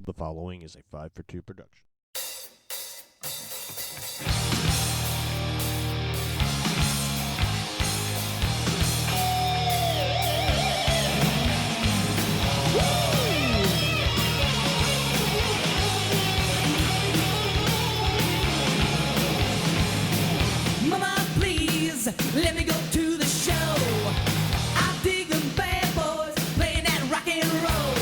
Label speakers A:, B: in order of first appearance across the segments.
A: The following is a 5 for 2 production.
B: Mama, please, let me go to the show. I dig them bad boys playing that rock and roll.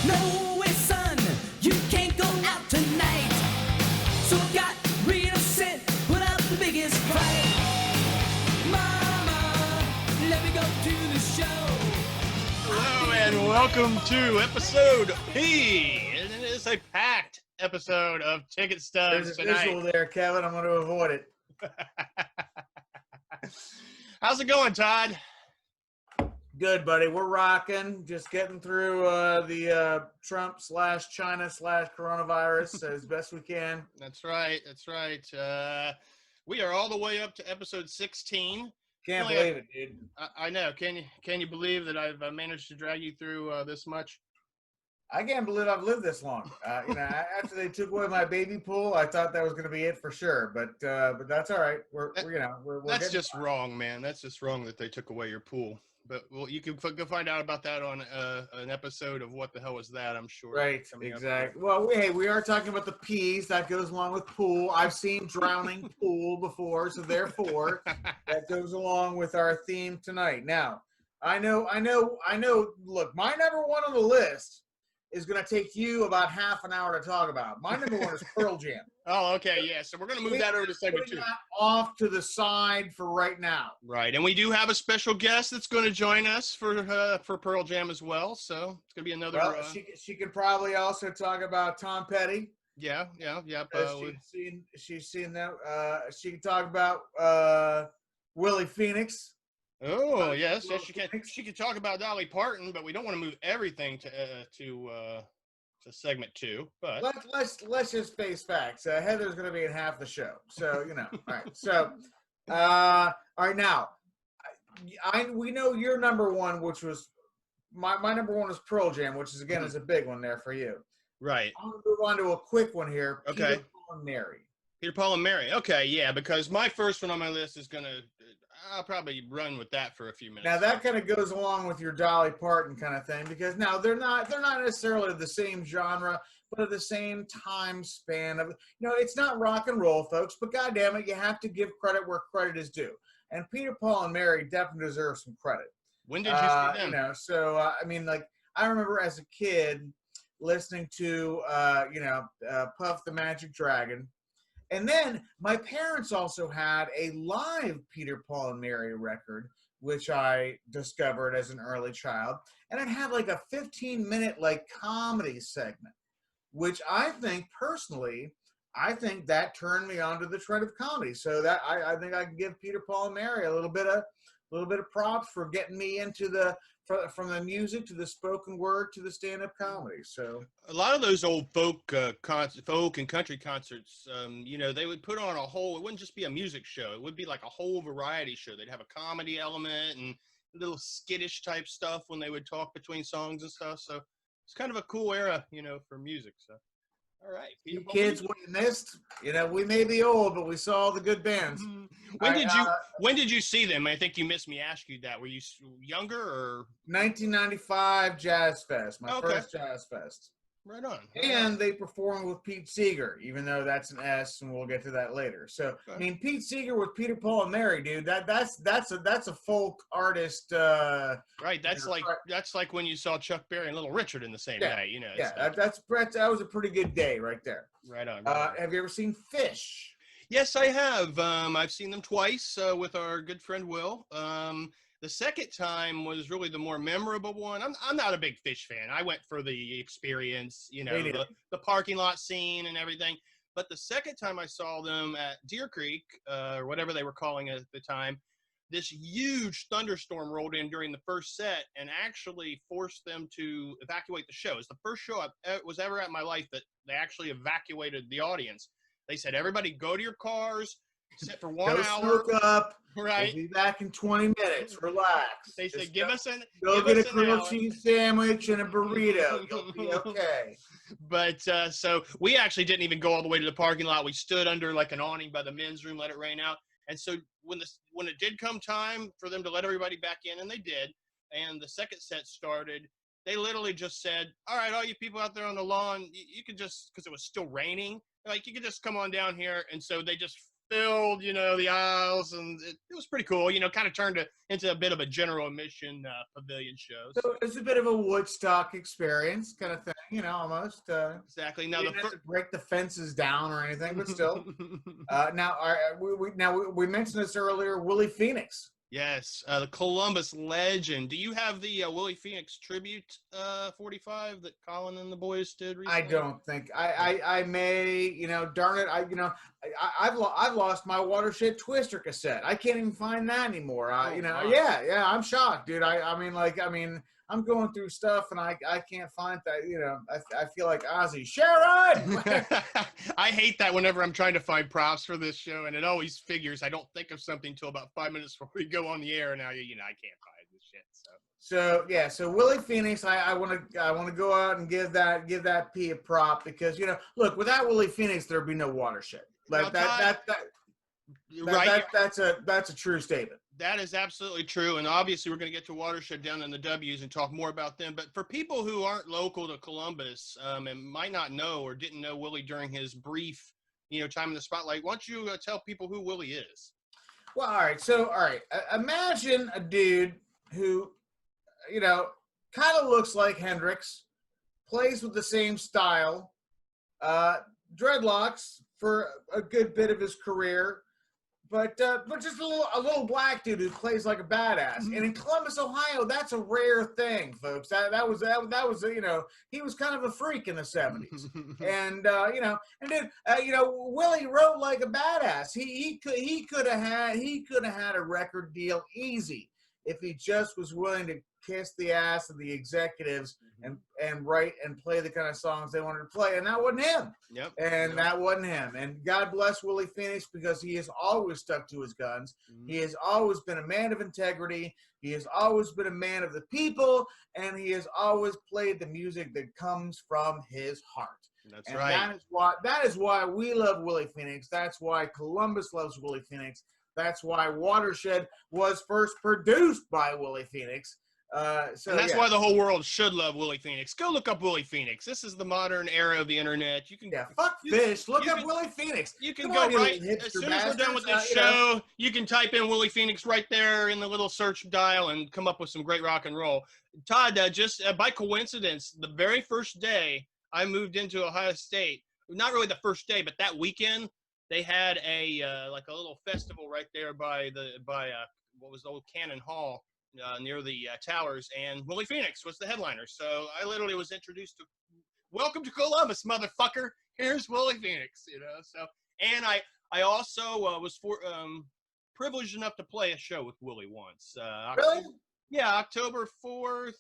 B: No way, son, you can't go out tonight. So I got real set, put up the biggest fight. Mama, let me go to the show.
C: Hello and welcome to episode P. And it is a packed episode of Ticket Stubs
D: There's a
C: tonight.
D: visual there, Kevin. I'm going to avoid it.
C: How's it going, Todd?
D: Good, buddy. We're rocking. Just getting through the Trump/China/coronavirus as best we can.
C: That's right. We are all the way up to episode 16.
D: Can't
C: Really,
D: believe it, dude.
C: I know. Can you believe that I've managed to drag you through this much?
D: I can't believe I've lived this long. After they took away my baby pool, I thought that was going to be it for sure. But that's all right. We're
C: That's
D: getting
C: just wrong, man. That's just wrong that they took away your pool. But well, you can go find out about that on an episode of What the Hell Was That, I'm sure.
D: right.
C: coming up.
D: Exactly. Well, we are talking about the P's. That goes along with pool. I've seen drowning pool before, so therefore that goes along with our theme tonight. Now, I know. Look, my number one on the list is going to take you about half an hour to talk about. My number one is Pearl Jam.
C: Oh, okay, yeah. So we're going to move that over to segment
D: Putting
C: 2.
D: that off to the side for right now.
C: Right, and we do have a special guest that's going to join us for Pearl Jam as well. So it's going to be another.
D: Well, she could probably also talk about Tom Petty.
C: Yeah.
D: She's seen that. She can talk about Willie Phoenix.
C: Oh, yes,
D: Well,
C: she can. She can talk about Dolly Parton, but we don't want to move everything to segment 2. But
D: Let's just face facts. Heather's going to be in half the show, so all right. So, all right now, we know your number one, which was my number one is Pearl Jam, which is again is a big one there for you.
C: right,
D: I'm going to move on to a quick one here.
C: Okay.
D: Peter, Paul, and Mary.
C: Peter, Paul, and Mary. Okay, yeah, because my first one on my list is I'll probably run with that for a few minutes.
D: Now that kind of goes along with your Dolly Parton kind of thing because now they're not necessarily the same genre, but at the same time span of it's not rock and roll, folks. But goddamn it, you have to give credit where credit is due. And Peter, Paul, and Mary definitely deserve some credit.
C: When did you see them?
D: I remember as a kid listening to Puff the Magic Dragon. And then my parents also had a live Peter, Paul, and Mary record, which I discovered as an early child. And it had like a 15-minute comedy segment, which I think that turned me onto the trend of comedy. So that I think I can give Peter, Paul, and Mary a little bit of props for getting me into from the music to the spoken word to the stand-up comedy. So
C: A lot of those old folk and country concerts, they would put on it wouldn't just be a music show. It would be like a whole variety show. They'd have a comedy element and little skittish type stuff when they would talk between songs and stuff. So it's kind of a cool era, for music. So, all right.
D: you kids, what you missed, we may be old, but we saw all the good bands.
C: When did you see them? I think you missed me ask you that. Were you younger or?
D: 1995 Jazz Fest, my first Jazz Fest.
C: Right on.
D: And they performed with Pete Seeger, even though that's an S, and we'll get to that later. So,
C: Okay.
D: I mean, Pete Seeger with Peter, Paul, and Mary, dude. That's a folk artist.
C: Right. That's like when you saw Chuck Berry and Little Richard in the same night.
D: That was a pretty good day right there.
C: Right on.
D: Have you ever seen Fish?
C: Yes, I have. I've seen them twice with our good friend Will. The second time was really the more memorable one. I'm not a big Fish fan. I went for the experience, the parking lot scene and everything. But the second time I saw them at Deer Creek, or whatever they were calling it at the time, this huge thunderstorm rolled in during the first set and actually forced them to evacuate the show. It's the first show I was ever at in my life that they actually evacuated the audience. They said, everybody go to your cars, Sit for 1
D: Go
C: hour.
D: smoke up.
C: Right.
D: We'll be back in 20 minutes. Relax.
C: They say,
D: Just
C: give us an
D: go
C: give
D: get a
C: us an
D: grilled
C: hour.
D: cheese sandwich and a burrito. You'll be okay.
C: But so we actually didn't even go all the way to the parking lot. We stood under like an awning by the men's room, let it rain out. And so when it did come time for them to let everybody back in, and they did, and the second set started, they literally just said, all right, all you people out there on the lawn, you could just, because it was still raining, like you could just come on down here. And so they just filled, the aisles, and it was pretty cool, kind of turned into a bit of a general admission pavilion show.
D: So it's a bit of a Woodstock experience kind of thing, almost.
C: Exactly. Now
D: You didn't have to break the fences down or anything, but still. We mentioned this earlier, Willie Phoenix.
C: Yes, the Columbus legend. Do you have the Willie Phoenix tribute 45 that Colin and the boys did recently?
D: I don't think I may, darn it. I've lost my Watershed Twister cassette. I can't even find that anymore.
C: Wow.
D: Yeah, I'm shocked, dude. I'm going through stuff and I can't find that. I feel like Ozzy. Sharon.
C: I hate that whenever I'm trying to find props for this show, and it always figures I don't think of something till about 5 minutes before we go on the air. Now I can't find this shit.
D: So Willie Phoenix, I want to go out and give that P a prop because look, without Willie Phoenix there'd be no Watershed. Like
C: Now,
D: that's a true statement.
C: That is absolutely true, and obviously we're going to get to Watershed down in the W's and talk more about them. But for people who aren't local to Columbus and might not know or didn't know Willie during his brief, time in the spotlight, why don't you tell people who Willie is?
D: Well, all right. Imagine a dude who, kind of looks like Hendrix, plays with the same style, dreadlocks for a good bit of his career. But just a little black dude who plays like a badass. And in Columbus, Ohio, that's a rare thing, folks. That was he was kind of a freak in the 70s. And Willie wrote like a badass. He could have had a record deal easy if he just was willing to kiss the ass of the executives and write and play the kind of songs they wanted to play. And that wasn't him. That wasn't him. And God bless Willie Phoenix because he has always stuck to his guns. He has always been a man of integrity. He has always been a man of the people. And he has always played the music that comes from his heart.
C: That's right.
D: That is why we love Willie Phoenix. That's why Columbus loves Willie Phoenix. That's why Watershed was first produced by Willie Phoenix. And
C: that's why the whole world should love Willie Phoenix. Go look up Willie Phoenix. This is the modern era of the internet. You can
D: fuck fish. Look up Willie Phoenix.
C: You can go right as soon as we're done with this show. You can type in Willie Phoenix right there in the little search dial and come up with some great rock and roll. Todd, just by coincidence, the very first day I moved into Ohio State, not really the first day, but that weekend, they had a little festival right there by what was the old Cannon Hall. Near the towers, and Willie Phoenix was the headliner. So I literally was introduced to, welcome to Columbus, motherfucker. Here's Willie Phoenix, So, and I also was privileged enough to play a show with Willie once.
D: Really?
C: Yeah, October 4th,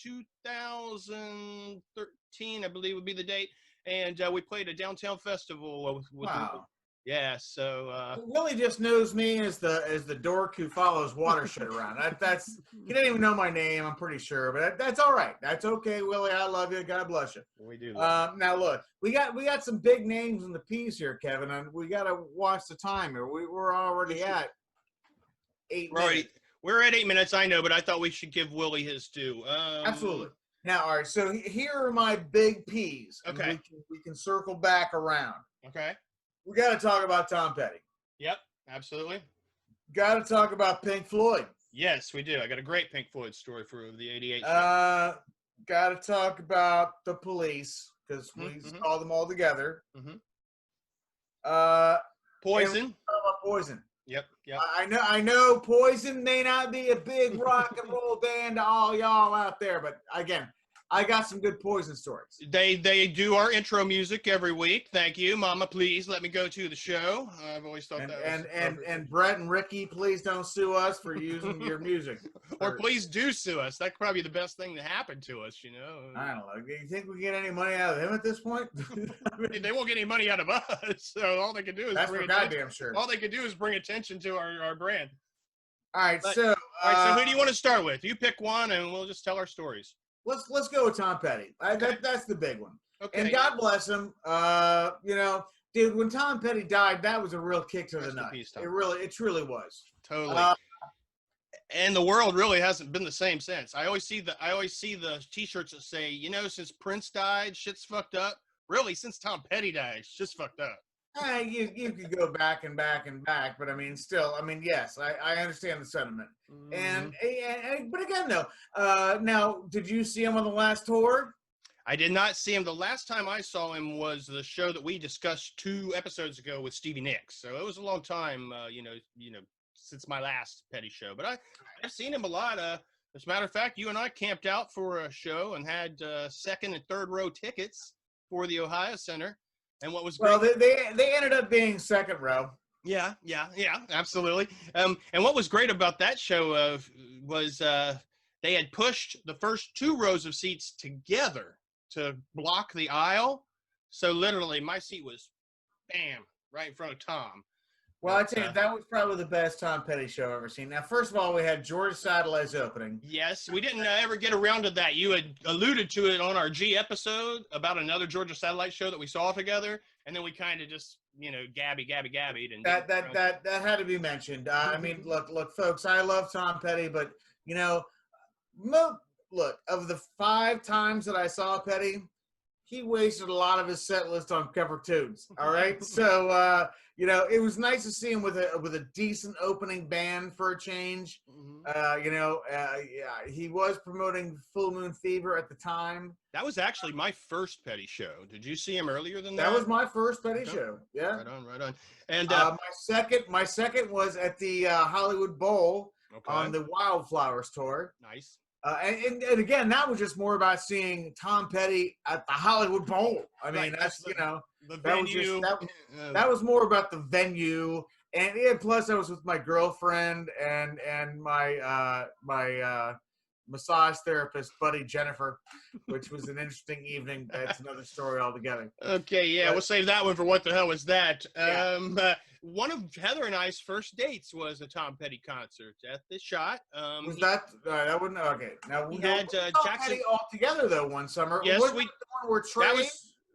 C: 2013, I believe would be the date. And we played a downtown festival with
D: wow.
C: Yeah, so
D: Willie just knows me as the dork who follows Watershed around. That's he didn't even know my name, I'm pretty sure, but that's all right. That's okay, Willie. I love you. God bless you.
C: We do.
D: Now look, we got some big names in the P's here, Kevin, and we got to watch the time here. We're already at 8 minutes.
C: We're at 8 minutes, I know, but I thought we should give Willie his due.
D: Absolutely. Now, all right. So here are my big P's.
C: Okay.
D: We can circle back around.
C: Okay.
D: We got to talk about Tom Petty.
C: Yep, absolutely.
D: Got to talk about Pink Floyd.
C: Yes, we do. I got a great Pink Floyd story for the 88 show.
D: Got to talk about the Police because we saw them all together.
C: Poison.
D: Poison.
C: Yep.
D: I know Poison may not be a big rock and roll band to all y'all out there, but again, I got some good Poison stories.
C: They do our intro music every week. Thank you, Mama. Please let me go to the show. I've always thought
D: And Brett and Ricky, please don't sue us for using your music.
C: or please do sue us. That could probably be the best thing to happen to us. You know.
D: I don't know. Do you think we get any money out of him at this point?
C: I mean, they won't get any money out of us. So all they can do is
D: That's for goddamn sure.
C: All they can do is bring attention to our brand.
D: All right,
C: But-
D: so
C: All right. So who do you want to start with? You pick one, and we'll just tell our stories.
D: let's go with Tom Petty. That's the big one.
C: Okay.
D: And God bless him. Dude, when Tom Petty died, that was a real kick to the
C: Rest in
D: nuts.
C: peace, Tom.
D: It truly was.
C: Totally.
D: Uh,
C: And the world really hasn't been the same since. I always see the T-shirts that say, you know, since Prince died, shit's fucked up. Really, since Tom Petty died, shit's fucked up.
D: You could go back and back and back, but I mean, still, I mean, yes, I understand the sentiment. And but again, though, now, did you see him on the last tour?
C: I did not see him. The last time I saw him was the show that we discussed 2 episodes ago with Stevie Nicks. So it was a long time, since my last Petty show. But I've seen him a lot. As a matter of fact, you and I camped out for a show and had second and third row tickets for the Ohio Center. And what was great,
D: Well, they ended up being second row.
C: yeah, absolutely. And what was great about that show was they had pushed the first 2 rows of seats together to block the aisle. So literally, my seat was, bam, right in front of Tom.
D: Well, I tell you, that was probably the best Tom Petty show I've ever seen. Now, first of all, we had George Satellites opening.
C: Yes, we didn't ever get around to that. You had alluded to it on our G episode about another Georgia Satellite show that we saw together, and then we kind of just, gabbied and
D: That had to be mentioned. I mean, look, folks, I love Tom Petty, but look, of the 5 times that I saw Petty, he wasted a lot of his set list on cover tunes. All right, so it was nice to see him with a decent opening band for a change. He was promoting Full Moon Fever at the time.
C: That was actually my first Petty show. Did you see him earlier than that?
D: That was my first Petty show. Yeah.
C: Right on. And
D: my second was at the Hollywood Bowl on the Wildflowers tour.
C: Nice.
D: And again, that was just more about seeing Tom Petty at the Hollywood Bowl. I mean,
C: Right,
D: that's
C: the
D: that
C: venue.
D: that was more about the venue, and plus I was with my girlfriend and my massage therapist buddy Jennifer, which was an interesting evening. That's another story altogether.
C: Okay, yeah, we'll save that one for what the hell was that.
D: Yeah.
C: One of Heather and I's first dates was a Tom Petty concert at the Shot.
D: Was that wouldn't okay? Now
C: He
D: we
C: had,
D: saw
C: Jackson-
D: Petty all together though one summer.
C: Yes,
D: Wasn't that the one where Trey.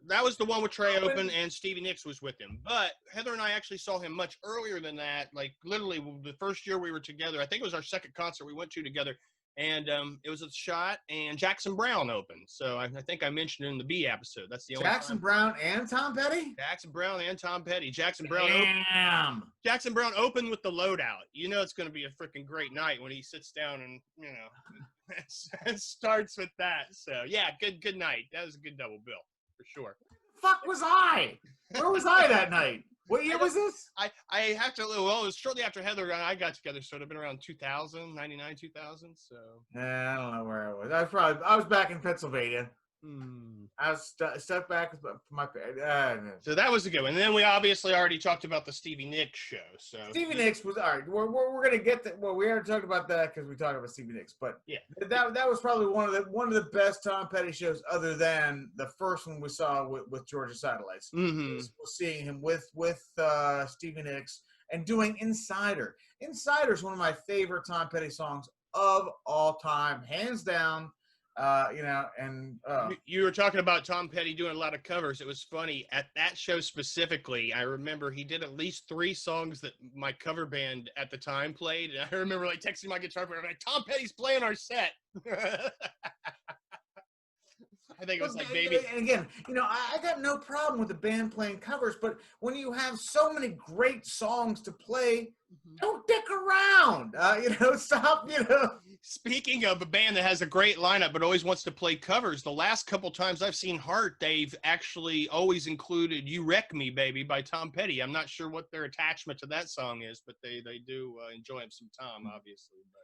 C: That was the one with Trey Open and Stevie Nicks was with him. But Heather and I actually saw him much earlier than that. Like literally the first year we were together. I think it was our second concert we went to together. And it was a Shot, and Jackson Brown opened. So I think I mentioned it in the B episode. That's the only
D: Jackson
C: time.
D: Brown and Tom Petty.
C: Jackson Brown and Tom Petty. Jackson Brown opened with the Loadout. You know it's going to be a freaking great night when he sits down and it starts with that. So yeah, good night. That was a good double bill for sure.
D: Fuck was I? Where was I that night? What year was this?
C: I have to. Well, it was shortly after Heather and I got together, so it'd have been around 2000, 99, 2000. So
D: I don't know where I was. I was back in Pennsylvania. I was stuck back with my.
C: So that was a good one. And then we obviously already talked about the Stevie Nicks show. So
D: Stevie Nicks was all right. We're gonna get that. Well, we already talked about that because we talked about Stevie Nicks. But
C: yeah,
D: that was probably one of the best Tom Petty shows, other than the first one we saw with Georgia Satellites.
C: Mm-hmm.
D: Was seeing him with Stevie Nicks and doing Insider. Insider is one of my favorite Tom Petty songs of all time, hands down.
C: You were talking about Tom Petty doing a lot of covers. It was funny at that show specifically. I remember he did at least 3 songs that my cover band at the time played. And I remember texting my guitar player, like, Tom Petty's playing our set. I think it was like, baby.
D: And again, I got no problem with the band playing covers, but when you have so many great songs to play, don't dick around. Stop.
C: Speaking of a band that has a great lineup but always wants to play covers, the last couple times I've seen Heart, they've actually always included "You Wreck Me, Baby" by Tom Petty. I'm not sure what their attachment to that song is, but they do enjoy some Tom, obviously. But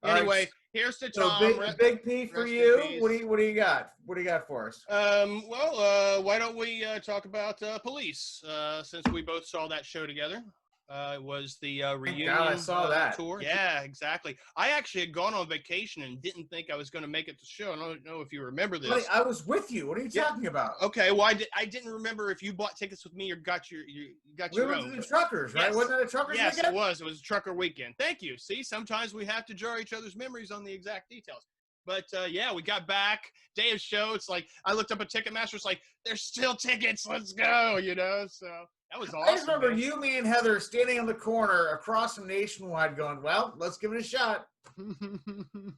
D: All right,
C: Anyway, here's to
D: so
C: Tom.
D: big P for
C: rest in
D: you.
C: peace.
D: What do you got? What do you got for us?
C: Why don't we talk about Police? Since we both saw that show together. It was the reunion
D: God, I saw that.
C: tour. Yeah, exactly. I actually had gone on vacation and didn't think I was going to make it to the show. I don't know if you remember this.
D: Buddy, I was with you. What are you
C: Yeah.
D: talking about?
C: Okay, well, I didn't remember if you bought tickets with me or got your
D: We
C: your
D: went
C: own.
D: to the Truckers, right?
C: Yes.
D: Wasn't that a Truckers
C: Yes,
D: weekend?
C: it was. It was a trucker weekend. Thank you. See, sometimes we have to jar each other's memories on the exact details. But yeah, we got back. Day of show. It's like I looked up at Ticketmaster. It's like there's still tickets. Let's go. You know. So that was awesome.
D: I just remember
C: man.
D: you, me, and Heather standing on the corner across from Nationwide going, well, let's give it a shot.
C: We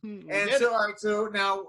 D: And
C: did.
D: so, all right, so now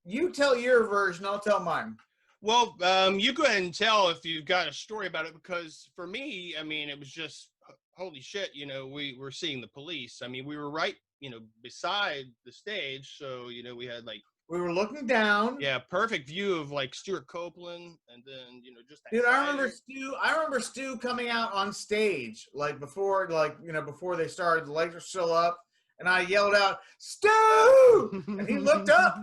D: you tell your version, I'll tell mine.
C: Well, you go ahead and tell if you've got a story about it, because for me, I mean, it was just holy shit. You know, we were seeing the Police. I mean, we were right, you know, beside the stage, so you know, we had like
D: We were looking down.
C: perfect view of like Stuart Copeland, and then you know just that
D: Dude, I
C: fire.
D: remember Stu coming out on stage like before they started, the lights were still up, and I yelled out, Stu! And he looked up.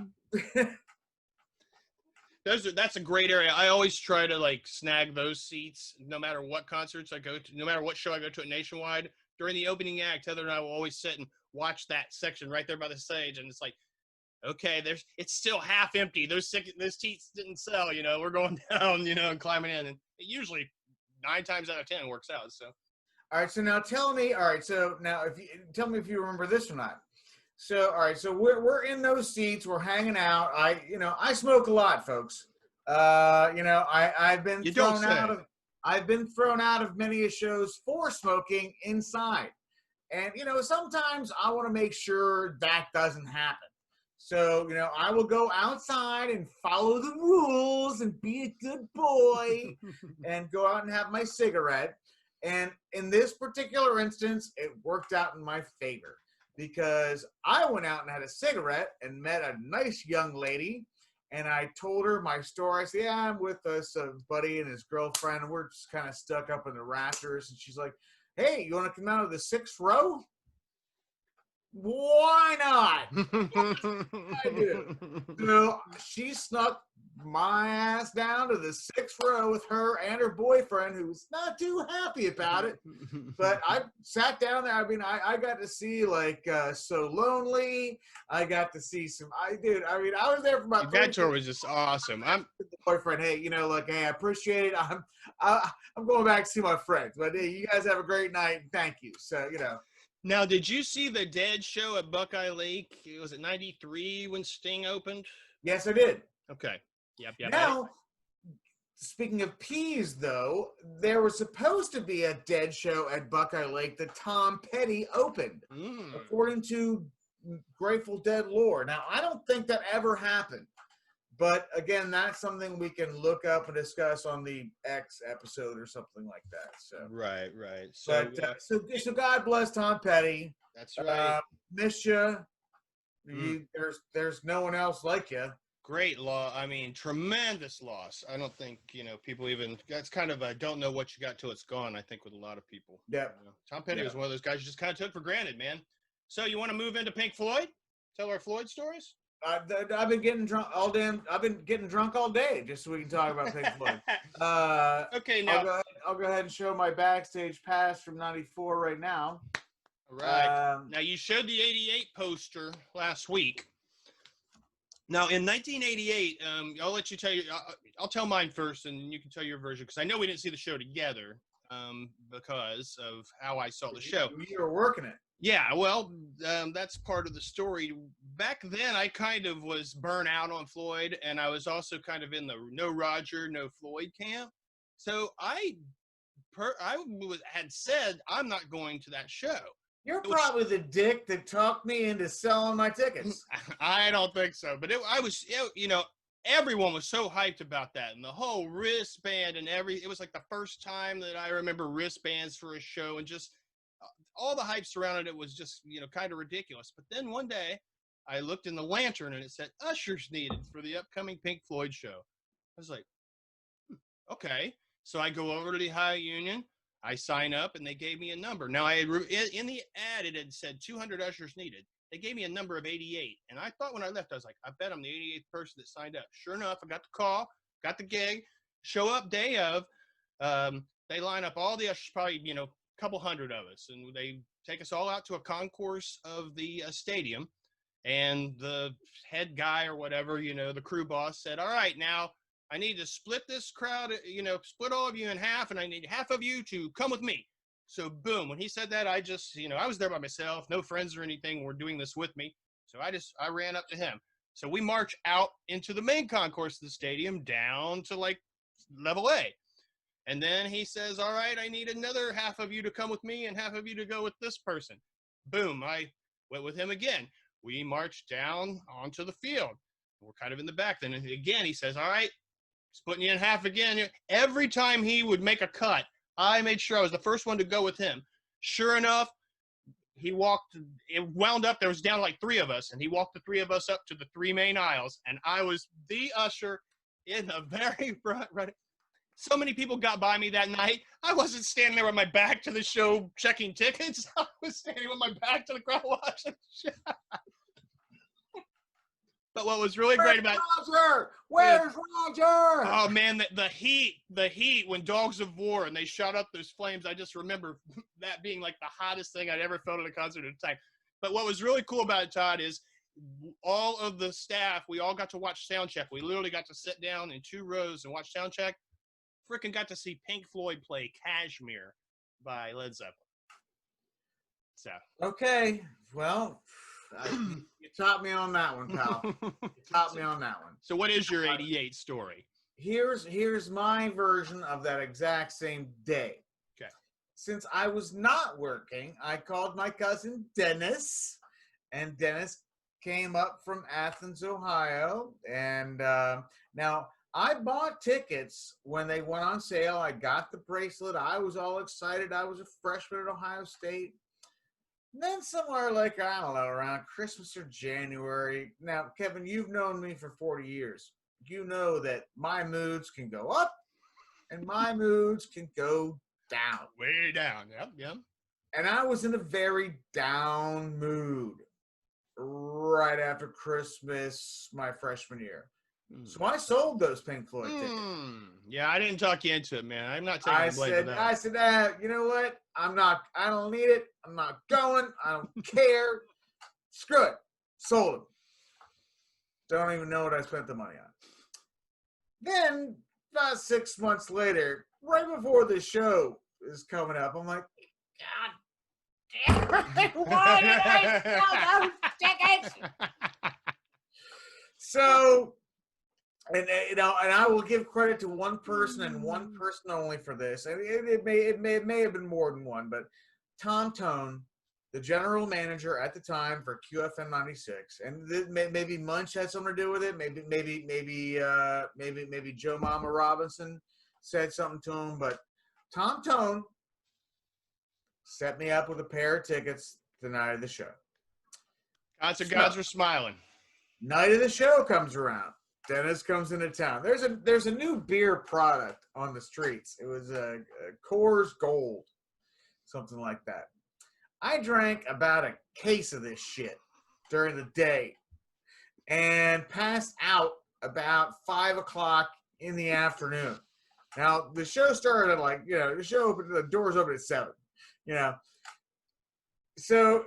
C: That's a great area. I always try to like snag those seats, no matter what concerts I go to, no matter what show I go to at Nationwide. During the opening act, Heather and I will always sit and watch that section right there by the stage, and it's like, okay, it's still half empty. Those seats didn't sell. You know, we're going down, you know, and climbing in, and it usually 9 times out of 10 works out. So
D: All right, so now tell me, all right, so now tell me if you remember this or not. So, all right, so we're in those seats, we're hanging out. I smoke a lot, folks. I've been
C: You don't
D: I've been thrown out of many shows for smoking inside. And sometimes I want to make sure that doesn't happen. So, I will go outside and follow the rules and be a good boy and go out and have my cigarette. And in this particular instance, it worked out in my favor because I went out and had a cigarette and met a nice young lady. And I told her my story. I said, yeah, I'm with us, buddy and his girlfriend. We're just kind of stuck up in the rafters. And she's like, hey, you want to come out of the 6th row? Why not? I do. So she snuck my ass down to the 6th row with her and her boyfriend, who was not too happy about it. But I sat down there. I mean, I got to see So Lonely. I got to see I was there for about.
C: that tour was just awesome. I'm
D: the boyfriend. Hey, hey, I appreciate it. I'm going back to see my friends. But hey, you guys have a great night. Thank you. So
C: Now, did you see the Dead show at Buckeye Lake? Was it '93 when Sting opened?
D: Yes, I did.
C: Okay. Yep.
D: Now, speaking of peas, though, there was supposed to be a Dead show at Buckeye Lake that Tom Petty opened, according to Grateful Dead lore. Now, I don't think that ever happened. But again, that's something we can look up and discuss on the X episode or something like that. So
C: Right. So,
D: so God bless Tom Petty.
C: that's right.
D: Miss you. There's no one else like you.
C: Great loss. I mean, tremendous loss. I don't think people even. That's kind of a don't know what you got till it's gone. I think with a lot of people.
D: Yeah.
C: Tom Petty was one of those guys you just kind of took for granted, man. So you want to move into Pink Floyd? Tell our Floyd stories.
D: I've been getting drunk all day just so we can talk about Pink Floyd.
C: Okay, now
D: I'll go ahead and show my backstage pass from '94 right now.
C: all right. Now you showed the '88 poster last week. Now in 1988, I'll let you tell you. I'll tell mine first, and you can tell your version because I know we didn't see the show together because of how I saw the show.
D: You were working it.
C: Yeah, well, that's part of the story. Back then, I kind of was burnt out on Floyd, and I was also kind of in the no Roger, no Floyd camp. So I had said I'm not going to that show.
D: You're probably the dick that talked me into selling my tickets.
C: I don't think so, but everyone was so hyped about that, and the whole wristband and it was like the first time that I remember wristbands for a show, and just all the hype surrounded it was just, kind of ridiculous. But then one day I looked in the lantern and it said ushers needed for the upcoming Pink Floyd show. I was like, okay. So I go over to the Hyatt Union, I sign up, and they gave me a number. Now in the ad, it had said 200 ushers needed. they gave me a number of 88. And I thought when I left, I was like, I bet I'm the 88th person that signed up. Sure enough, I got the call, got the gig, show up day of. They line up all the ushers, probably, a couple hundred of us. And they take us all out to a concourse of the stadium. And the head guy or whatever, the crew boss said, all right, now I need to split this crowd, split all of you in half, and I need half of you to come with me. So boom, when he said that, I just, I was there by myself, no friends or anything were doing this with me. So I ran up to him. So we march out into the main concourse of the stadium down to like level A. And then he says, all right, I need another half of you to come with me and half of you to go with this person. Boom, I went with him again. We marched down onto the field. We're kind of in the back. Then again, he says, all right, splitting you in half again. Every time he would make a cut, I made sure I was the first one to go with him. Sure enough, he walked, it wound up, there was down like 3 of us, and he walked the 3 of us up to the 3 main aisles, and I was the usher in the very front. Right. So many people got by me that night. I wasn't standing there with my back to the show checking tickets. I was standing with my back to the crowd watching the show. But what was really great about
D: Roger? Where's Roger?
C: Oh man, the heat when Dogs of War and they shot up those flames. I just remember that being like the hottest thing I'd ever felt at a concert at a time. But what was really cool about it, Todd, is all of the staff, we all got to watch soundcheck. We literally got to sit down in 2 rows and watch soundcheck. Freaking got to see Pink Floyd play Kashmir by Led Zeppelin. So
D: okay, well, you taught me on that one, pal. You taught me on that one.
C: So what is your 88 story?
D: Here's my version of that exact same day.
C: Okay.
D: Since I was not working, I called my cousin Dennis, and Dennis came up from Athens, Ohio. And now I bought tickets when they went on sale. I got the bracelet. I was all excited. I was a freshman at Ohio State. And then somewhere like, I don't know, around Christmas or January. Now, Kevin, you've known me for 40 years. You know that my moods can go up and my moods can go down.
C: Way down. Yep.
D: And I was in a very down mood right after Christmas my freshman year. So I sold those Pink Floyd tickets.
C: Yeah, I didn't talk you into it, man. I'm not taking the blame for that.
D: I said, you know what? I don't need it. I'm not going. I don't care. Screw it. Sold them. Don't even know what I spent the money on. Then, about 6 months later, right before the show is coming up, I'm like, God damn it. Why did I sell those tickets? So, and I will give credit to one person and one person only for this. And it may have been more than one, but Tom Tone, the general manager at the time for QFM 96, and maybe Munch had something to do with it. Maybe Joe Mama Robinson said something to him, but Tom Tone set me up with a pair of tickets the night of the show.
C: Concert gods were smiling.
D: Night of the show comes around. Dennis comes into town. There's a new beer product on the streets. It was a Coors Gold, something like that. I drank about a case of this shit during the day and passed out about 5 o'clock in the afternoon. Now the show started at the doors opened at 7. So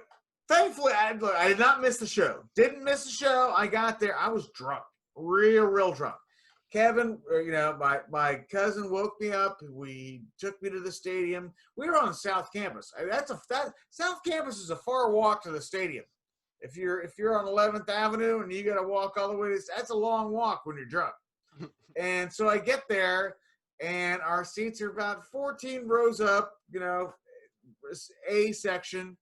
D: thankfully I did not miss the show. Didn't miss the show. I got there. I was drunk. Real drunk. Kevin, my cousin woke me up. We took me to the stadium. We were on South Campus. South Campus is a far walk to the stadium. If you're on 11th Avenue and you got to walk all the way, that's a long walk when you're drunk. And so I get there, and our seats are about 14 rows up, A section,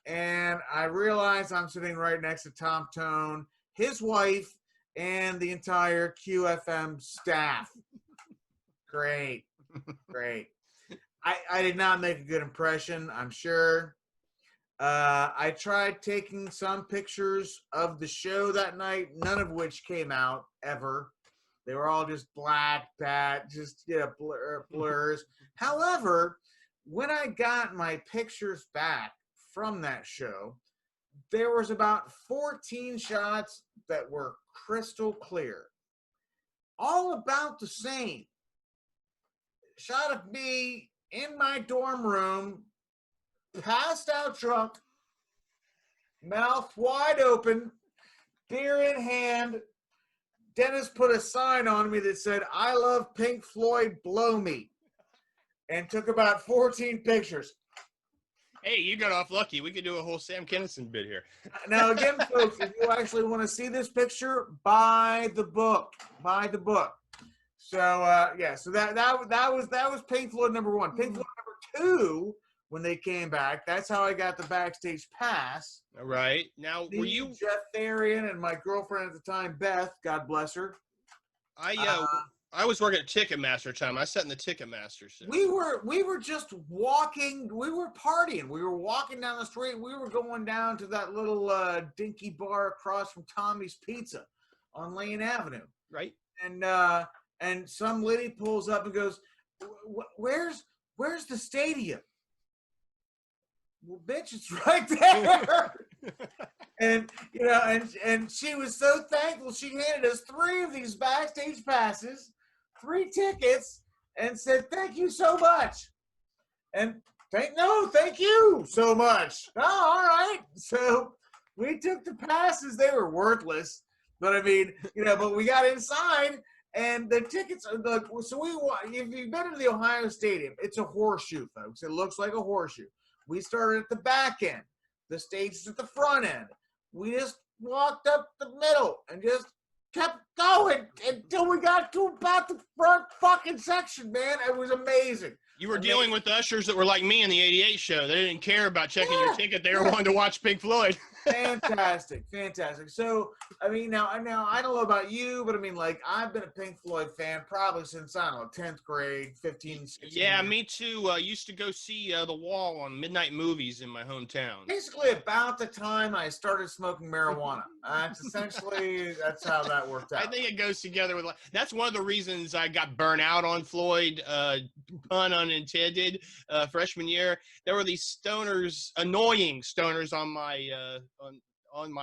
D: and I realize I'm sitting right next to Tom Tone, his wife, and the entire QFM staff. Great. I did not make a good impression, I'm sure. I tried taking some pictures of the show that night, none of which came out ever. They were all just black, blurs. However, when I got my pictures back from that show, there was about 14 shots that were crystal clear, all about the same. Shot of me in my dorm room, passed out drunk, mouth wide open, beer in hand. Dennis put a sign on me that said, "I love Pink Floyd, blow me," and took about 14 pictures.
C: Hey, you got off lucky. We could do a whole Sam Kinison bit here.
D: Now, again, folks, if you actually want to see this picture, buy the book. Buy the book. So, yeah, so that was Pink Floyd number one. Pink Floyd number two, when they came back, that's how I got the backstage pass.
C: All right. Now, were
D: Me,
C: you?
D: Jeff Therian, and my girlfriend at the time, Beth, God bless her.
C: I was working at Ticketmaster time. I sat in the Ticketmaster seat.
D: We were just walking. We were partying. We were walking down the street. We were going down to that little dinky bar across from Tommy's Pizza on Lane Avenue.
C: Right.
D: And some lady pulls up and goes, "Where's the stadium?" Well, bitch, it's right there. And you know, and she was so thankful. She handed us 3 of these backstage passes, 3 tickets, and said, "Thank you so much." And thank you so much. Oh, all right. So we took the passes. They were worthless, but I mean, you know, but we got inside. And the tickets, so if you've been to the Ohio Stadium, it's a horseshoe, folks. It looks like a horseshoe. We started at the back end. The stage is at the front end. We just walked up the middle and just kept going until we got to about the front fucking section, man. It was amazing.
C: You were dealing with ushers that were like me in the '88 show. They didn't care about checking your ticket. They were wanting to watch Pink Floyd.
D: Fantastic. So, I mean, now I don't know about you, but I mean, like, I've been a Pink Floyd fan probably since, I don't know, 10th grade, 15, 16
C: Yeah,
D: years.
C: me too. Used to go see The Wall on midnight movies in my hometown.
D: Basically, about the time I started smoking marijuana. That's how that worked out.
C: I think it goes together with, that's one of the reasons I got burnt out on Floyd, pun unintended, freshman year. There were these stoners, annoying stoners on my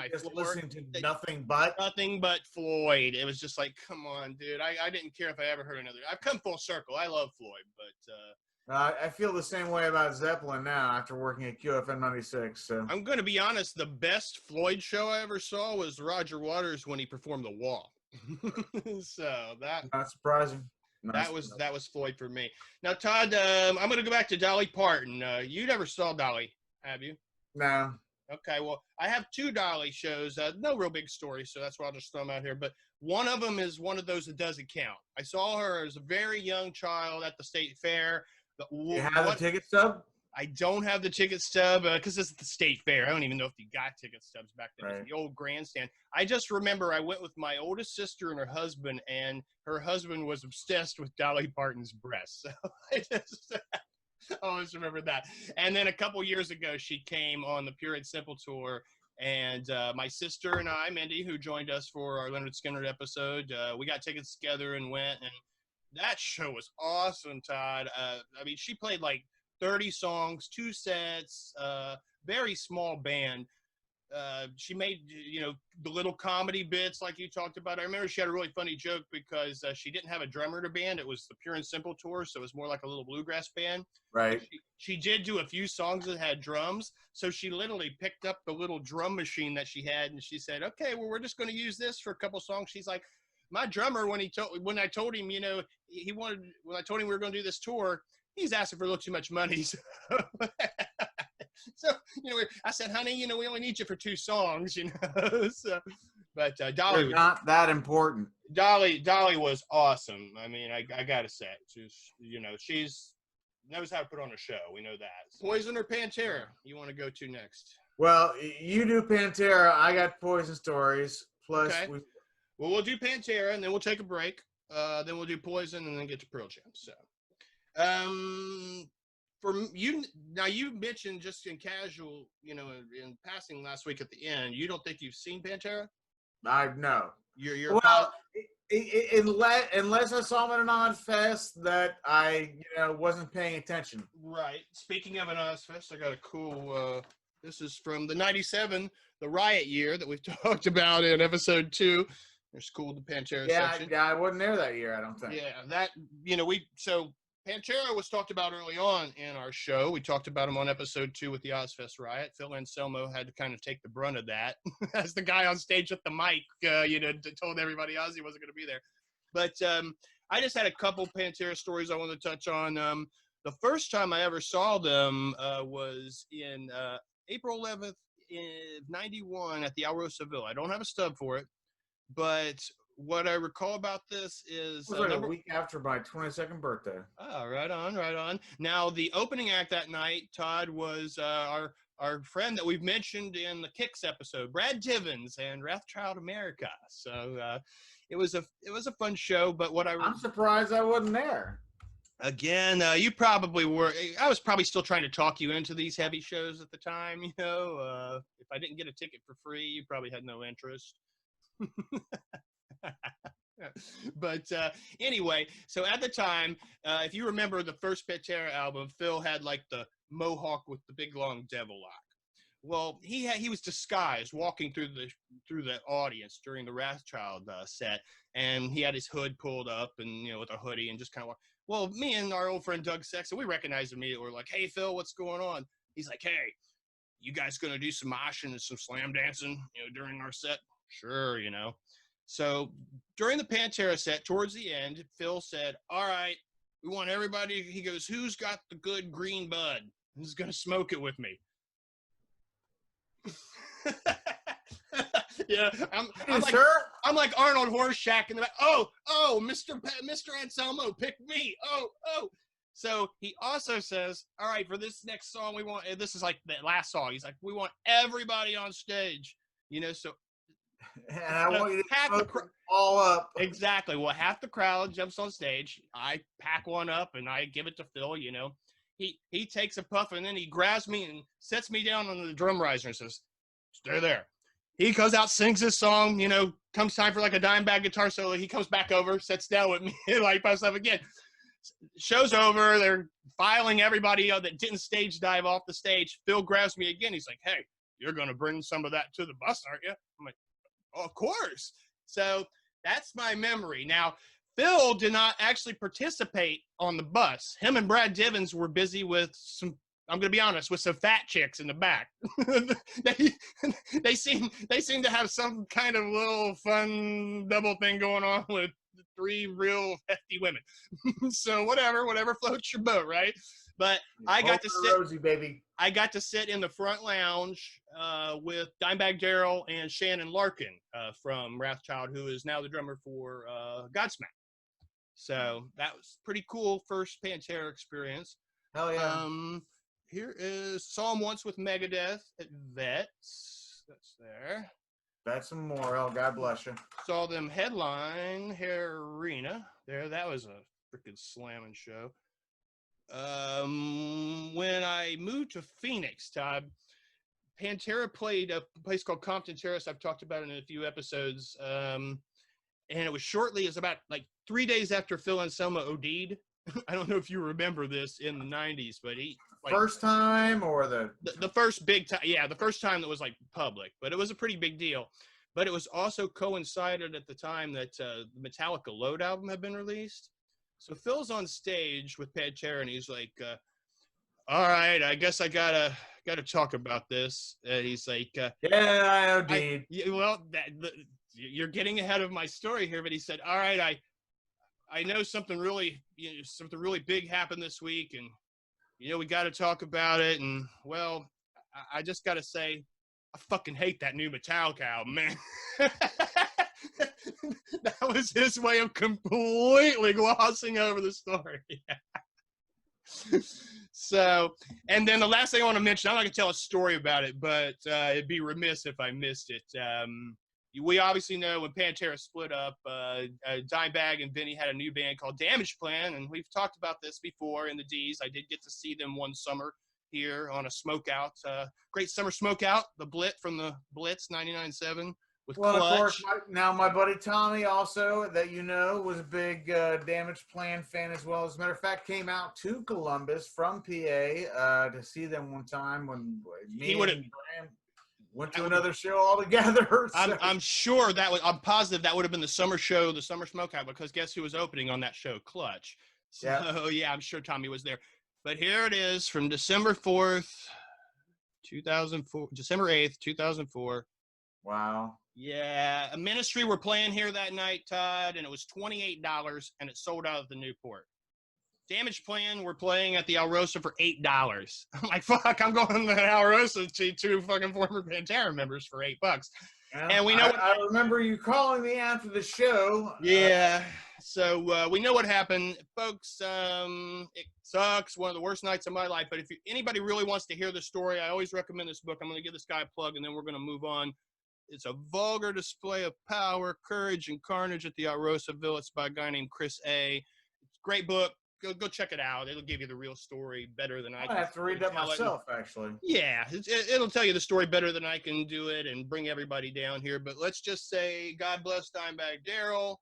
D: Just
C: floor.
D: listening to nothing but
C: Floyd. It was just like, come on, dude. I didn't care if I ever heard another. I've come full circle. I love Floyd, but
D: I feel the same way about Zeppelin now after working at QFN 96. So
C: I'm going to be honest. The best Floyd show I ever saw was Roger Waters when he performed The Wall. So
D: not surprising.
C: that was Floyd for me. Now, Todd, I'm going to go back to Dolly Parton. You never saw Dolly, have you?
D: No.
C: Okay, well, I have 2 Dolly shows. No real big story, so that's why I'll just throw them out here. But one of them is one of those that doesn't count. I saw her as a very young child at the state fair.
D: You have a ticket stub?
C: I don't have the ticket stub because it's the state fair. I don't even know if you got ticket stubs back then.
D: Right.
C: It's the old grandstand. I just remember I went with my oldest sister and her husband was obsessed with Dolly Parton's breasts. So I just always remember that. And then a couple years ago, she came on the Pure and Simple tour. And my sister and I, Mindy, who joined us for our Leonard Skinner episode, we got tickets together and went. And that show was awesome, Todd. I mean, she played like 30 songs, 2 sets, very small band. She made, the little comedy bits like you talked about. I remember she had a really funny joke because she didn't have a drummer in her band. It was the Pure and Simple tour, so it was more like a little bluegrass band.
D: Right.
C: She did do a few songs that had drums, so she literally picked up the little drum machine that she had, and she said, "Okay, well, we're just going to use this for a couple songs." She's like, "My drummer, when I told him, when I told him we were going to do this tour, he's asking for a little too much money." So, I said, "Honey, we only need you for 2 songs, So, but Dolly
D: They're not that important.
C: Dolly was awesome. I mean, I gotta say, she's knows how to put on a show. We know that. Poison or Pantera? You want to go to next?
D: Well, you do Pantera. I got Poison Stories. Plus,
C: Okay. Well, we'll do Pantera, and then we'll take a break. Then we'll do Poison, and then get to Pearl Jam. So, for you now, you mentioned just in casual, in passing last week at the end, you don't think you've seen Pantera?
D: I know.
C: You're
D: Well, unless I saw them at an Odd Fest that I wasn't paying attention.
C: right. Speaking of an Ozfest, I got a cool. This is from the 97, the riot year that we've talked about in episode 2. There's Cool the Pantera section.
D: Yeah, I wasn't there that year, I don't think.
C: Yeah, that, so Pantera was talked about early on in our show. We talked about him on episode 2 with the Ozfest riot. Phil Anselmo had to kind of take the brunt of that as the guy on stage with the mic, told everybody Ozzy wasn't going to be there. But I just had a couple Pantera stories I want to touch on. The first time I ever saw them was in April 11th in 91 at the Alrosa Villa. I don't have a stub for it, but what I recall about this is
D: It was like a week after my 22nd birthday.
C: Oh, right on. Now, the opening act that night, Todd, was our friend that we've mentioned in the Kicks episode, Brad Tivens and Wrathchild America. So it was a fun show. But I'm
D: surprised I wasn't there.
C: Again, you probably were. I was probably still trying to talk you into these heavy shows at the time. If I didn't get a ticket for free, you probably had no interest. But anyway, so at the time, if you remember the first Pantera album, Phil had like the mohawk with the big long devil lock. Well, he was disguised walking through the audience during the Wrathchild set, and he had his hood pulled up and with a hoodie and just kind of walk. Well, me and our old friend Doug Sexton, we recognized him immediately. We're like, "Hey, Phil, what's going on?" He's like, "Hey, you guys gonna do some moshing and some slam dancing, during our set?" Sure, So during the Pantera set, towards the end, Phil said, "All right, we want everybody." He goes, "Who's got the good green bud? Who's gonna smoke it with me?" Yeah, I'm like Arnold Horseshack in the back. Oh, Mr. Anselmo, pick me. Oh. So he also says, "All right, for this next song, we want." This is like the last song. He's like, "We want everybody on stage." So.
D: And I want you to smoke all up.
C: Exactly. Well, half the crowd jumps on stage. I pack one up and I give it to Phil. He takes a puff and then he grabs me and sets me down on the drum riser and says, "Stay there." He goes out, sings his song. Comes time for like a dime bag guitar solo. He comes back over, sits down with me, like myself again. Show's over. They're filing everybody that didn't stage dive off the stage. Phil grabs me again. He's like, "Hey, you're gonna bring some of that to the bus, aren't you?" I'm like, "Of course." So that's my memory. Now, Phil did not actually participate on the bus. Him and Brad Divens were busy with I'm going to be honest, with some fat chicks in the back. they seem to have some kind of little fun double thing going on with 3 real hefty women. So whatever floats your boat, right? But I got to sit,
D: Rosie, baby.
C: I got to sit in the front lounge with Dimebag Darrell and Shannon Larkin from Wrathchild, who is now the drummer for Godsmack. So that was pretty cool first Pantera experience.
D: Hell yeah.
C: Here is Saw 'em once with Megadeth at Vets. That's there.
D: That's some more. Oh, God bless you.
C: Saw them headline Hare Arena. There, that was a freaking slamming show. When I moved to Phoenix, Todd, Pantera played a place called Compton Terrace. I've talked about it in a few episodes. And it was about like 3 days after Phil Anselmo OD'd. I don't know if you remember this in the 90s, but he
D: first time or the
C: first big time. Yeah, the first time that was like public, but it was a pretty big deal. But it was also coincided at the time that the Metallica Load album had been released. So Phil's on stage with Pantera and he's like, "All right, I guess I gotta talk about this." He's like,
D: "Yeah, I OD'd."
C: You're getting ahead of my story here, but he said, "All right, I know something really big happened this week, and we got to talk about it. And well, I just got to say, I fucking hate that new Metallica album, man." That was his way of completely glossing over the story. So, and then the last thing I want to mention, I'm not gonna tell a story about it, but it'd be remiss if I missed it. We obviously know when Pantera split up, Dimebag and Vinny had a new band called Damage Plan, and we've talked about this before in the D's. I did get to see them one summer here on a smokeout, great summer smokeout, the Blit from the Blitz 99.7. with
D: Well,
C: Clutch.
D: of course, my buddy Tommy also, that you know, was a big Damage Plan fan as well. As a matter of fact, came out to Columbus from PA to see them one time when me
C: He
D: and
C: would've-
D: Graham went to another show all together.
C: I'm sure I'm positive that would have been the summer show, the summer smokeout, because guess who was opening on that show? Clutch. So yeah, I'm sure Tommy was there. But here it is from December 4th, 2004, December 8th, 2004.
D: Wow.
C: Yeah, a Ministry were playing here that night, Todd, and it was $28, and it sold out of the Newport. Damage Plan were playing at the Alrosa for $8. I'm like, fuck, I'm going to the Alrosa to two fucking former Pantera members for $8.
D: Yeah,
C: And we know
D: I remember you calling me after the show.
C: Yeah. So we know what happened, folks. It sucks. One of the worst nights of my life. But if anybody really wants to hear the story, I always recommend this book. I'm going to give this guy a plug, and then we're going to move on. It's a vulgar display of power, courage, and carnage at the Alrosaville. It's by a guy named Chris A. It's a great book. Go check it out. It'll give you the real story better than I can.
D: I have to read that myself, actually.
C: Yeah, it'll tell you the story better than I can do it and bring everybody down here. But let's just say, God bless Dimebag Daryl.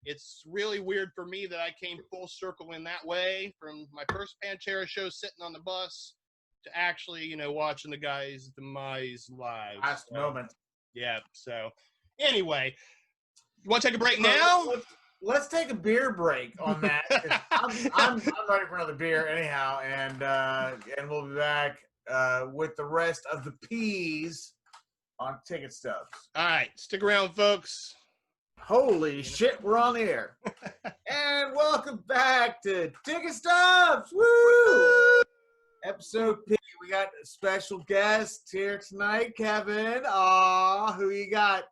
C: It's really weird for me that I came full circle in that way from my first Pantera show sitting on the bus to actually, watching the guy's demise live.
D: Last moment.
C: Yeah, so anyway, you want to take a break now?
D: Let's take a beer break on that. I'm ready for another beer anyhow, and we'll be back with the rest of the P's on Ticket Stubs.
C: All right, stick around, folks.
D: Holy shit, we're on the air. And welcome back to Ticket Stubs. Woo! Episode P. We got a special guest here tonight, Kevin. Aw, who you got?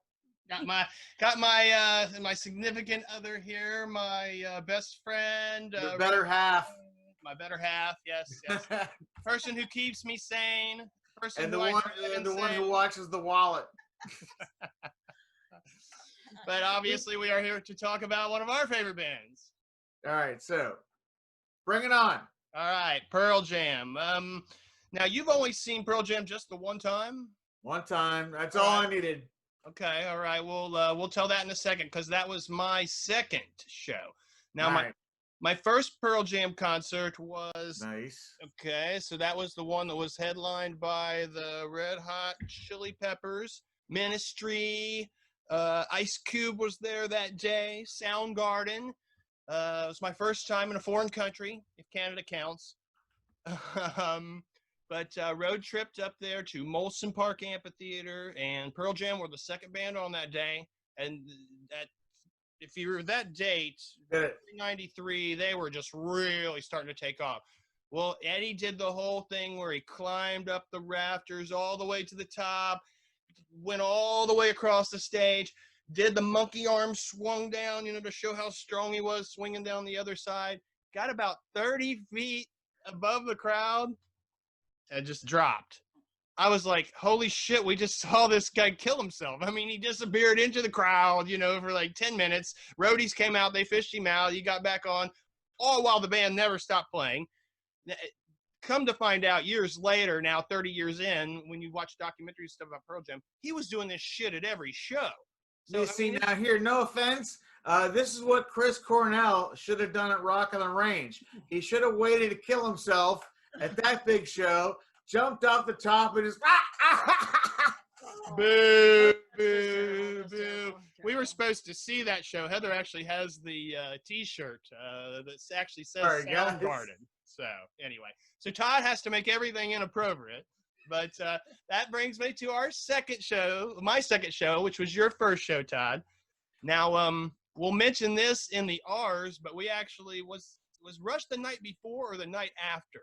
C: Got my significant other here, my best friend.
D: Your better half.
C: My better half, yes. Person who keeps me sane. Person
D: and the
C: who
D: one who watches the wallet.
C: But obviously, we are here to talk about one of our favorite bands.
D: All right, so bring it on.
C: All right, Pearl Jam. Now you've only seen Pearl Jam just the one time.
D: One time. That's all I needed.
C: Okay, all right. We'll tell that in a second because that was my second show. Now my first Pearl Jam concert was
D: nice.
C: Okay, so that was the one that was headlined by the Red Hot Chili Peppers, Ministry, Ice Cube was there that day, Soundgarden. It was my first time in a foreign country, if Canada counts. But road tripped up there to Molson Park Amphitheater, and Pearl Jam were the second band on that day. And if you were that date, 1993, they were just really starting to take off. Well, Eddie did the whole thing where he climbed up the rafters all the way to the top, went all the way across the stage, did the monkey arm swung down, to show how strong he was, swinging down the other side, got about 30 feet above the crowd, and just dropped. I was like, holy shit, we just saw this guy kill himself. I mean, he disappeared into the crowd, for like 10 minutes. Roadies came out, they fished him out, he got back on, all while the band never stopped playing. Come to find out, years later, now 30 years in, when you watch documentaries stuff about Pearl Jam, he was doing this shit at every show. So,
D: now here, no offense, this is what Chris Cornell should have done at Rock on the Range. He should have waited to kill himself at that big show, jumped off the top and just
C: boo, boo, boo. We were supposed to see that show. Heather actually has the T-shirt that actually says Soundgarden. So anyway, so Todd has to make everything inappropriate. But that brings me to our second show, my second show, which was your first show, Todd. Now, we'll mention this in the R's, but we actually was Rush the night before or the night after?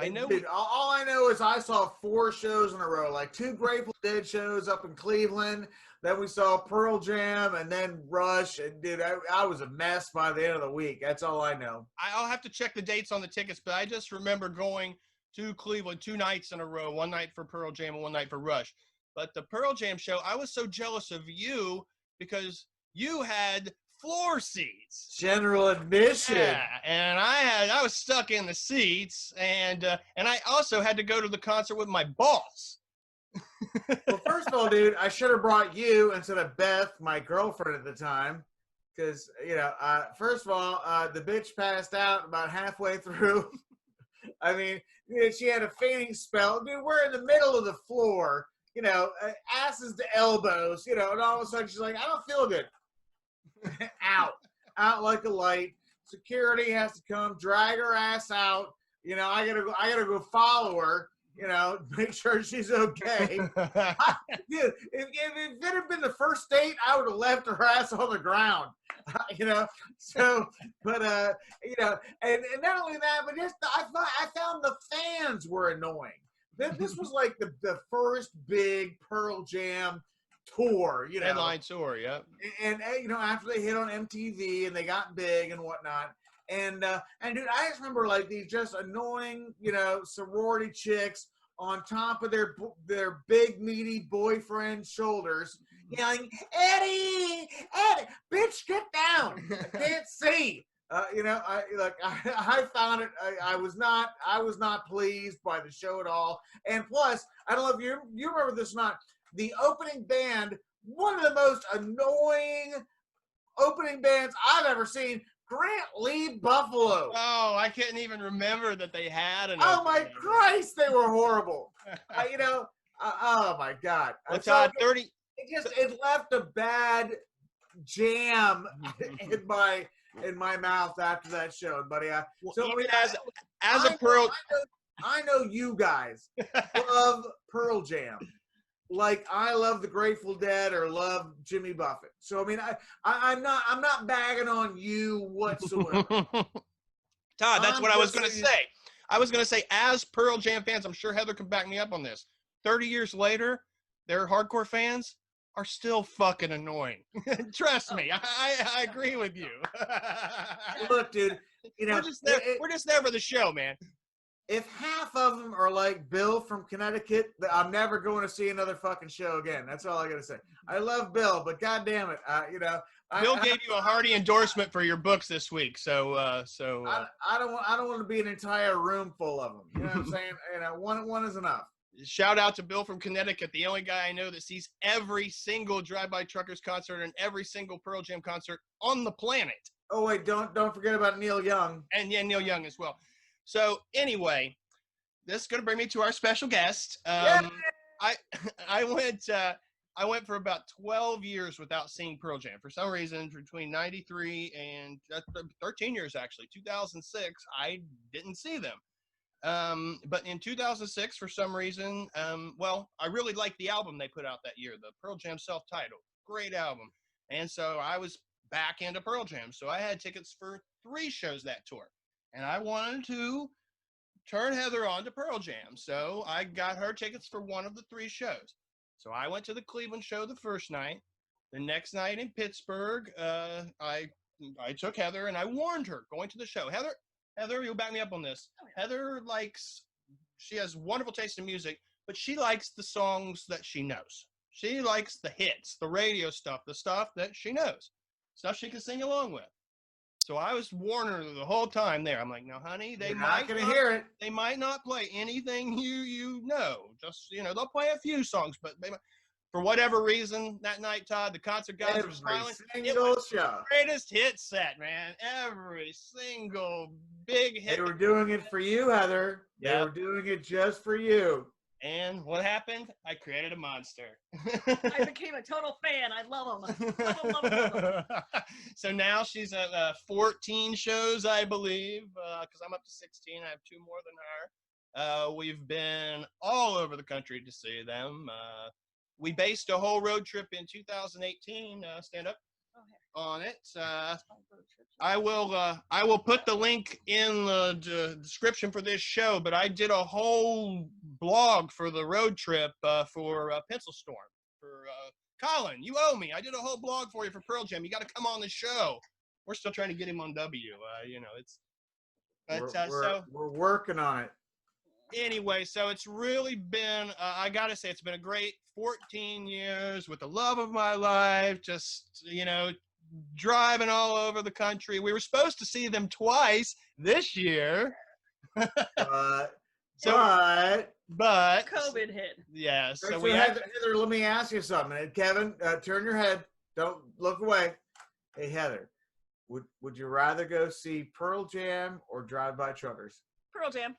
C: I know.
D: Dude, all I know is I saw 4 shows in a row, like 2 Grateful Dead shows up in Cleveland. Then we saw Pearl Jam and then Rush. And dude, I was a mess by the end of the week. That's all I know.
C: I'll have to check the dates on the tickets, but I just remember going to Cleveland 2 nights in a row, one night for Pearl Jam and one night for Rush. But the Pearl Jam show, I was so jealous of you because you had floor seats,
D: general admission.
C: Yeah, and I was stuck in the seats, and I also had to go to the concert with my boss.
D: Well, first of all, dude, I should have brought you instead of Beth, my girlfriend at the time, because first of all, the bitch passed out about halfway through. I mean, she had a fainting spell. Dude, we're in the middle of the floor, asses to elbows, and all of a sudden she's like, I don't feel good. out like a light. Security has to come, drag her ass out. I gotta go follow her. Make sure she's okay. Dude, if it had been the first date, I would have left her ass on the ground. So, but and not only that, but just I found the fans were annoying. This was like the first big Pearl Jam tour,
C: Headline tour, yeah.
D: And after they hit on MTV and they got big and whatnot. And dude, I just remember like these just annoying, sorority chicks on top of their big meaty boyfriend shoulders, yelling, Eddie, bitch, get down! I can't see. I found it. I was not pleased by the show at all. And plus, I don't know if you remember this or not. The opening band, one of the most annoying opening bands I've ever seen. Grant Lee Buffalo.
C: Oh, I couldn't even remember that they had an.
D: Oh my Christ, they were horrible. Oh my God.
C: Well, Todd, 30.
D: It left a bad jam in my mouth after that show, buddy.
C: As a Pearl,
D: I know you guys love Pearl Jam. Like I love the Grateful Dead or love Jimmy Buffett. So I mean, I'm not bagging on you whatsoever.
C: Todd, that's what I was going to say. I was going to say, as Pearl Jam fans, I'm sure Heather can back me up on this. 30 years later, their hardcore fans are still fucking annoying. Trust me, I agree with you.
D: Look, dude,
C: we're just there for the show, man.
D: If half of them are like Bill from Connecticut, I'm never going to see another fucking show again. That's all I got to say. I love Bill, but God damn it,
C: Bill gave you a hearty endorsement for your books this week, so
D: I don't want to be an entire room full of them. You know what I'm saying? One is enough.
C: Shout out to Bill from Connecticut, the only guy I know that sees every single Drive-By Truckers concert and every single Pearl Jam concert on the planet.
D: Oh wait, don't forget about Neil Young.
C: And yeah, Neil Young as well. So anyway, this is going to bring me to our special guest. I went for about 12 years without seeing Pearl Jam. For some reason, between 93 and 13 years, actually, 2006, I didn't see them. But in 2006, for some reason, I really liked the album they put out that year, the Pearl Jam self-titled. Great album. And so I was back into Pearl Jam. So I had tickets for 3 shows that tour. And I wanted to turn Heather on to Pearl Jam. So I got her tickets for one of the 3 shows. So I went to the Cleveland show the first night. The next night in Pittsburgh, I took Heather and I warned her going to the show. Heather, you'll back me up on this. Oh, yeah. Heather she has wonderful taste in music, but she likes the songs that she knows. She likes the hits, the radio stuff, the stuff that she knows, stuff she can sing along with. So I was warning her the whole time there. I'm like, no, honey, they might not
D: hear it.
C: They might not play anything you know. Just, they'll play a few songs, but for whatever reason that night, Todd, the concert guys were smiling. It was the greatest hit set, man. Every single big hit.
D: They were doing it for you, Heather. Yep. They were doing it just for you.
C: And what happened? I created a monster.
E: I became a total fan. I love them.
C: So now she's at 14 shows, I believe, because I'm up to 16. I have 2 more than her. We've been all over the country to see them. We based a whole road trip in 2018. Stand up on it. I will put the link in the description for this show, but I did a whole blog for the road trip for Pencil Storm. For Colin, you owe me. I did a whole blog for you for Pearl Jam. You got to come on the show. We're still trying to get him on W.
D: We're working on it.
C: Anyway, so it's really been, I got to say, it's been a great 14 years with the love of my life, just, driving all over the country. We were supposed to see them twice this year. So,
D: but
E: COVID hit.
C: yeah. So
D: so
C: we
D: Heather, let me ask you something. And Kevin, turn your head. Don't look away. Hey, Heather, would you rather go see Pearl Jam or Drive By Truckers?
E: Pearl Jam.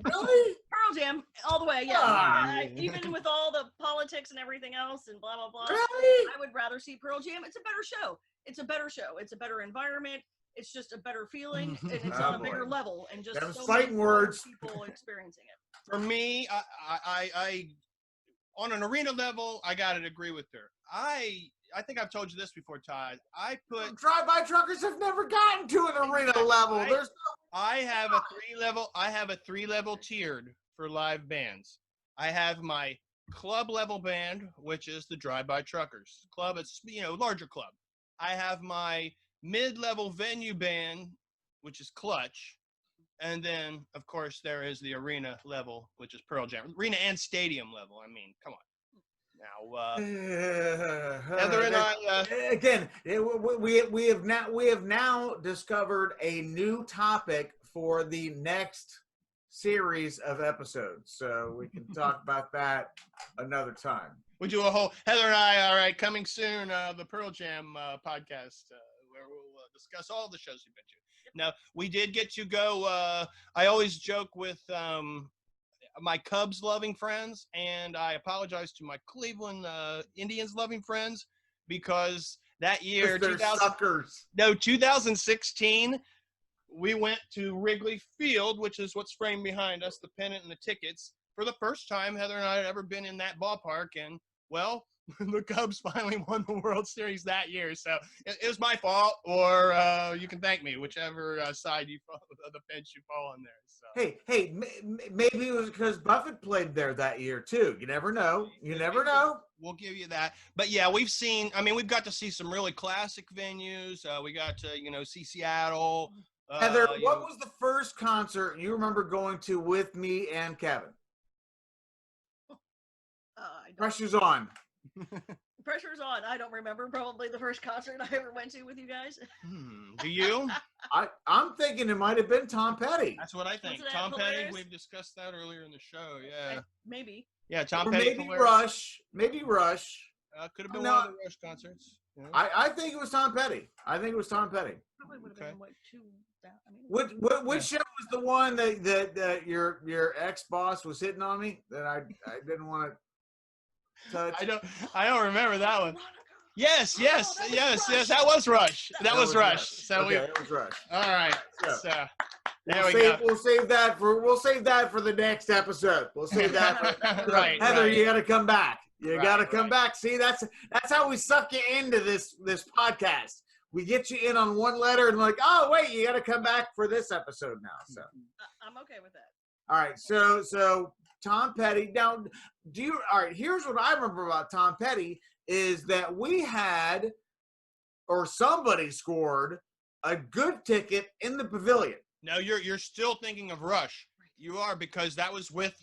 D: Really?
E: Pearl Jam, all the way, yeah.
D: Ah.
E: Even with all the politics and everything else and blah, blah, blah.
D: Really?
E: I would rather see Pearl Jam. It's a better show. It's a better show. It's a better environment. It's just a better feeling. And it's
D: Oh,
E: on a
D: boy.
E: bigger level. And just
D: Them
E: so
D: fighting
E: many more
D: words.
E: people experiencing it.
C: For me, I on an arena level, I gotta agree with her. I think I've told you this before, Todd. I put
D: Drive By Truckers have never gotten to an arena level. There's
C: I have a three level tiered for live bands. I have my club level band, which is the Drive By Truckers club. It's larger club. I have my mid-level venue band, which is Clutch, and then of course there is the arena level, which is Pearl Jam. Arena and stadium level. I mean, come on. Now, Heather and I.
D: Again, we have now discovered a new topic for the next series of episodes, so we can talk about that another time.
C: We do a whole Heather and I. All right, coming soon. The Pearl Jam podcast, where we'll discuss all the shows we've been to. Now, we did get to go. I always joke with my Cubs loving friends, and I apologize to my Cleveland Indians loving friends, because that year, 2016, we went to Wrigley Field, which is what's framed behind us, the pennant and the tickets. For the first time, Heather and I had ever been in that ballpark, and, well, the Cubs finally won the World Series that year. So it was my fault, or you can thank me, whichever side of the fence you fall on there. So.
D: Hey, maybe it was because Buffett played there that year too. You never know. You never know.
C: We'll give you that. But yeah, we've got to see some really classic venues. We got to, see Seattle.
D: Heather, what was the first concert you remember going to with me and Kevin? Pressure's on.
E: Pressure's on. I don't remember. Probably the first concert I ever went to with you guys.
C: Do you?
D: I'm thinking it might have been Tom Petty.
C: That's what I think.
E: Wasn't that
C: Tom Petty.
E: Polaris?
C: We've discussed that earlier in the show. Yeah.
E: Maybe.
C: Yeah, Tom
D: Or
C: Petty.
D: maybe
C: Polaris.
D: Rush. Maybe Rush.
C: Could have been
D: No.
C: one of the Rush concerts. Yeah.
D: I think it was Tom Petty.
E: Probably would have
C: Okay.
E: been like two. I mean,
D: Which show was the one that your ex boss was hitting on me that I didn't want to touch?
C: I don't remember that one.
E: Veronica.
C: Yes.
E: Rush.
C: That was Rush. That was Rush. So
D: okay, it was Rush.
C: all right.
D: So,
C: So there
D: we'll
C: we go.
D: We'll save that for the next episode. We'll save that.
C: Right,
D: Heather,
C: right.
D: you got to come back. You
C: Right,
D: got to come
C: right.
D: back. See, that's how we suck you into this podcast. We get you in on one letter and like, oh wait, you got to come back for this episode now. So,
E: I'm okay with that.
D: all right. So Tom Petty. Now, all right? Here's what I remember about Tom Petty is that we had, or somebody scored, a good ticket in the pavilion.
C: No, you're still thinking of Rush. You are, because that was with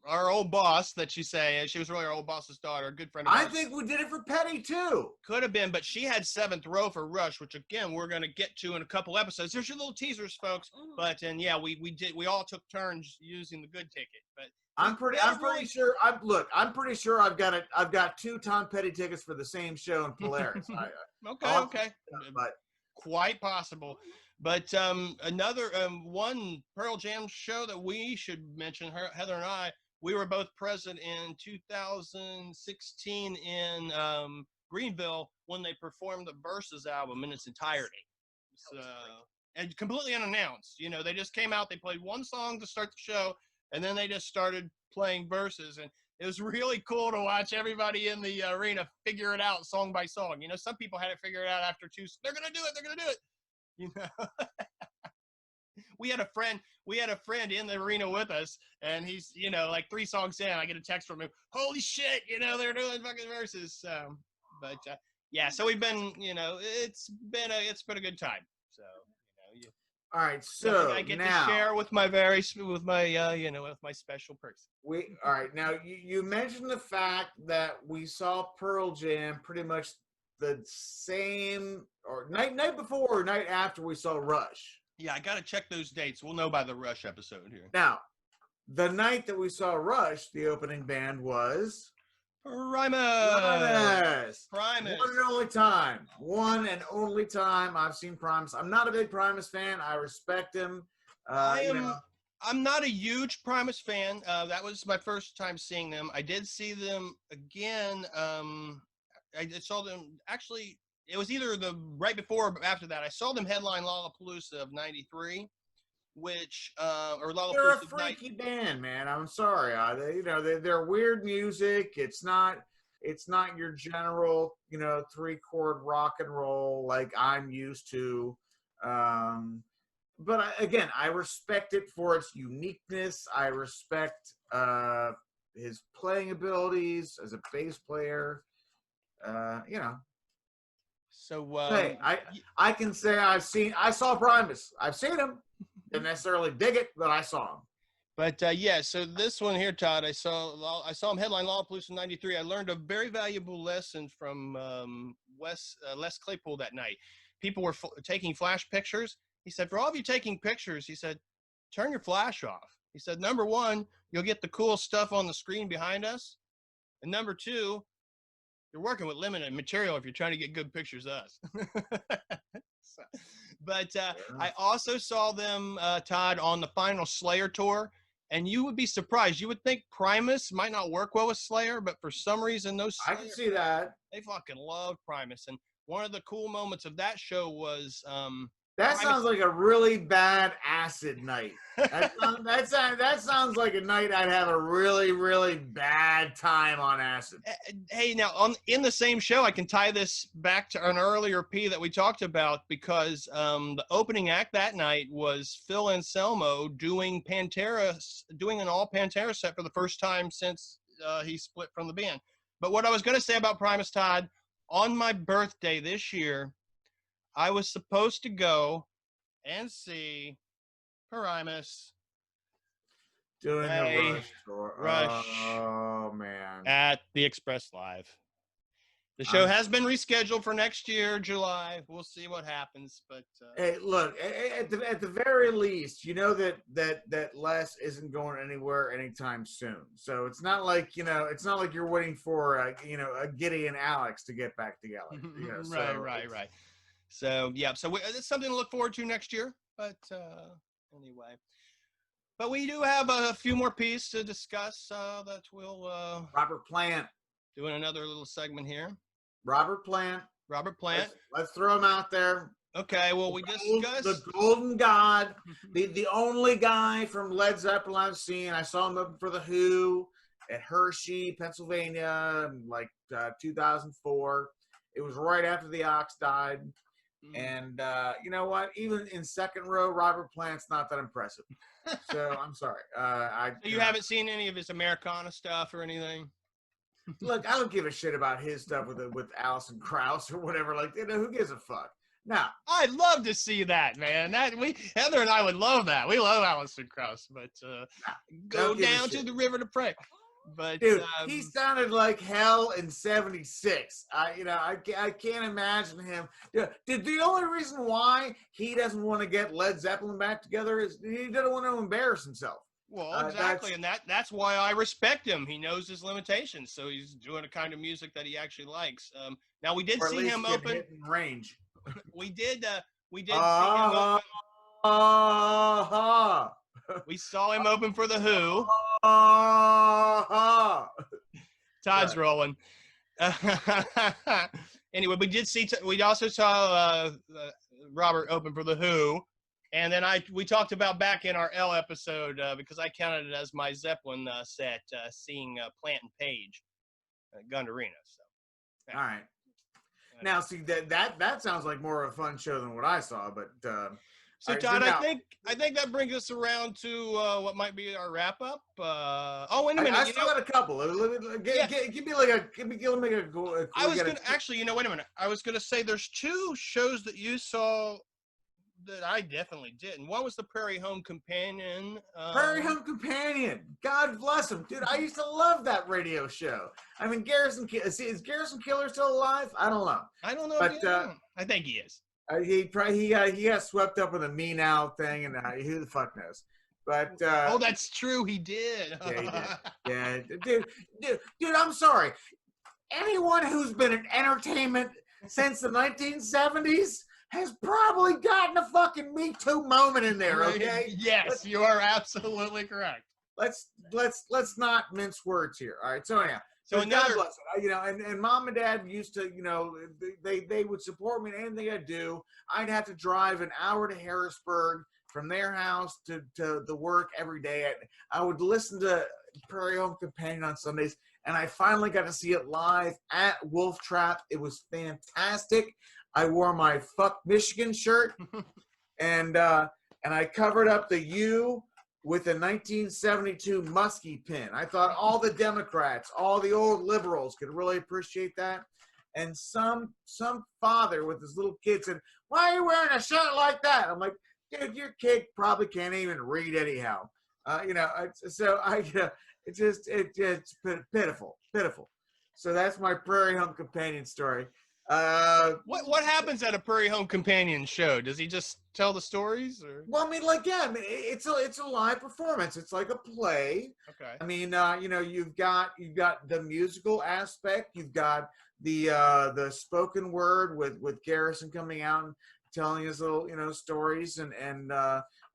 C: our old boss that you say. She was really our old boss's daughter, a good friend of
D: I
C: ours.
D: think we did it for Petty too.
C: Could have been, but she had seventh row for Rush, which again we're going to get to in a couple episodes. There's your little teasers, folks.
E: Mhm.
C: But and yeah, we all took turns using the good ticket. But
D: I'm pretty sure. I'm pretty sure I've got two Tom Petty tickets for the same show in Polaris.
C: okay,
D: But
C: quite possible. But another one Pearl Jam show that we should mention, Heather and I, we were both present in 2016 in Greenville when they performed the Versus album in its entirety. So, and completely unannounced. They just came out, they played one song to start the show, and then they just started playing Versus. And it was really cool to watch everybody in the arena figure it out song by song. Some people had to figure it out after two. They're going to do it. We had a friend in the arena with us, and he's like 3 songs in, I get a text from him, holy shit, they're doing fucking Versus. But yeah, so we've been, it's been a good time. So
D: all right, so
C: I get
D: now
C: to share with my with my special person.
D: all right, now you mentioned the fact that we saw Pearl Jam pretty much the same, or night before or night after we saw Rush.
C: Yeah, I got to check those dates. We'll know by the Rush episode here.
D: Now, the night that we saw Rush, the opening band was
C: Primus.
D: Primus. One and only time I've seen Primus. I'm not a big Primus fan. I respect him.
C: I'm not a huge Primus fan. That was my first time seeing them. I did see them again. I saw them actually. It was either the right before or after that. I saw them headline Lollapalooza of '93, which or Lollapalooza.
D: They're a freaky band, man. I'm sorry. They're weird music. It's not your general, 3-chord rock and roll like I'm used to. But I respect it for its uniqueness. I respect his playing abilities as a bass player.
C: So
D: hey, I can say I saw Primus. I've seen him. Didn't necessarily dig it, but I saw him.
C: But so this one here, Todd, I saw him headline Lollapalooza in '93. I learned a very valuable lesson from Les Claypool that night. People were taking flash pictures. He said, for all of you taking pictures, he said, turn your flash off. He said, number one, you'll get the cool stuff on the screen behind us. And number two, you're working with limited material if you're trying to get good pictures of us. I also saw them, Todd, on the final Slayer tour. And you would be surprised. You would think Primus might not work well with Slayer, but for some reason, those Slayer,
D: I can see that.
C: They fucking love Primus. And one of the cool moments of that show was
D: that sounds like a really bad acid night. That sounds like a night I'd have a really, really bad time on acid.
C: Hey, now in the same show, I can tie this back to an earlier P that we talked about because the opening act that night was Phil Anselmo doing an all Pantera set for the first time since he split from the band. But what I was going to say about Primus, Todd, on my birthday this year, I was supposed to go and see Primus
D: doing a Rush tour.
C: Rush.
D: Oh man!
C: At the Express Live. The show has been rescheduled for next year, July. We'll see what happens. But
D: hey, look, at the very least, you know that Les isn't going anywhere anytime soon. So it's not like you're waiting for a Giddy and Alex to get back together.
C: Right. So yeah, it's something to look forward to next year. But anyway, but we do have a few more pieces to discuss that we'll
D: Robert Plant
C: doing another little segment here.
D: Robert Plant. Let's throw him out there.
C: Okay, well, we discussed
D: the Golden God, the only guy from Led Zeppelin I've seen. I saw him open for the Who at Hershey, Pennsylvania, in 2004. It was right after the Ox died. And you know what? Even in second row, Robert Plant's not that impressive. So I'm sorry.
C: You haven't seen any of his Americana stuff or anything?
D: Look, I don't give a shit about his stuff with Alison Krauss or whatever. Who gives a fuck? Now,
C: I'd love to see that, man. Heather and I would love that. We love Alison Krauss, but go down to the river to pray. But
D: dude, he sounded like hell in '76. I can't imagine him. Did the only reason why he doesn't want to get Led Zeppelin back together is he doesn't want to embarrass himself.
C: Well, exactly, and that's why I respect him. He knows his limitations, so he's doing a kind of music that he actually likes. Now we did see him open
D: range.
C: We did see him open. We saw him open for the Who. Todd's rolling. Anyway, we also saw Robert open for the Who, and then we talked about back in our L episode because I counted it as my Zeppelin set, seeing Plant and Page at Gund Arena. So,
D: yeah. All right. Now, see that sounds like more of a fun show than what I saw, but.
C: So Todd, I think that brings us around to what might be our wrap up. Wait a minute!
D: I still got a couple. Give me like a. Let me go.
C: I was gonna actually, wait a minute. I was gonna say there's two shows that you saw that I definitely didn't. One was the Prairie Home Companion.
D: Prairie Home Companion. God bless him, dude. I used to love that radio show. I mean, is Garrison Keillor still alive? I don't know.
C: I don't know. But I think he is.
D: He got swept up in the Me Now thing, and who the fuck knows? But
C: Oh, that's true. He did.
D: Yeah, he did. Yeah, dude, I'm sorry. Anyone who's been in entertainment since the 1970s has probably gotten a fucking Me Too moment in there. Okay,
C: Yes, you are absolutely correct.
D: let's not mince words here. All right. So anyhow,
C: So
D: God
C: another,
D: bless it. You know, and mom and dad used to, you know, they would support me in anything I do. I'd have to drive an hour to Harrisburg from their house to the work every day. I would listen to Prairie Home Companion on Sundays, and I finally got to see it live at Wolf Trap. It was fantastic. I wore my Fuck Michigan shirt, and I covered up the U with a 1972 Muskie pin. I thought all the Democrats, all the old liberals could really appreciate that. And some father with his little kid said, "Why are you wearing a shirt like that?" I'm like, "Dude, your kid probably can't even read anyhow." It's pitiful. So that's my Prairie Home Companion story.
C: what happens at a Prairie Home Companion show? Does he just tell the stories, or?
D: Well, I mean, it's a live performance. It's like a play.
C: Okay.
D: I mean, you've got the musical aspect. You've got the spoken word with Garrison coming out and telling his little stories and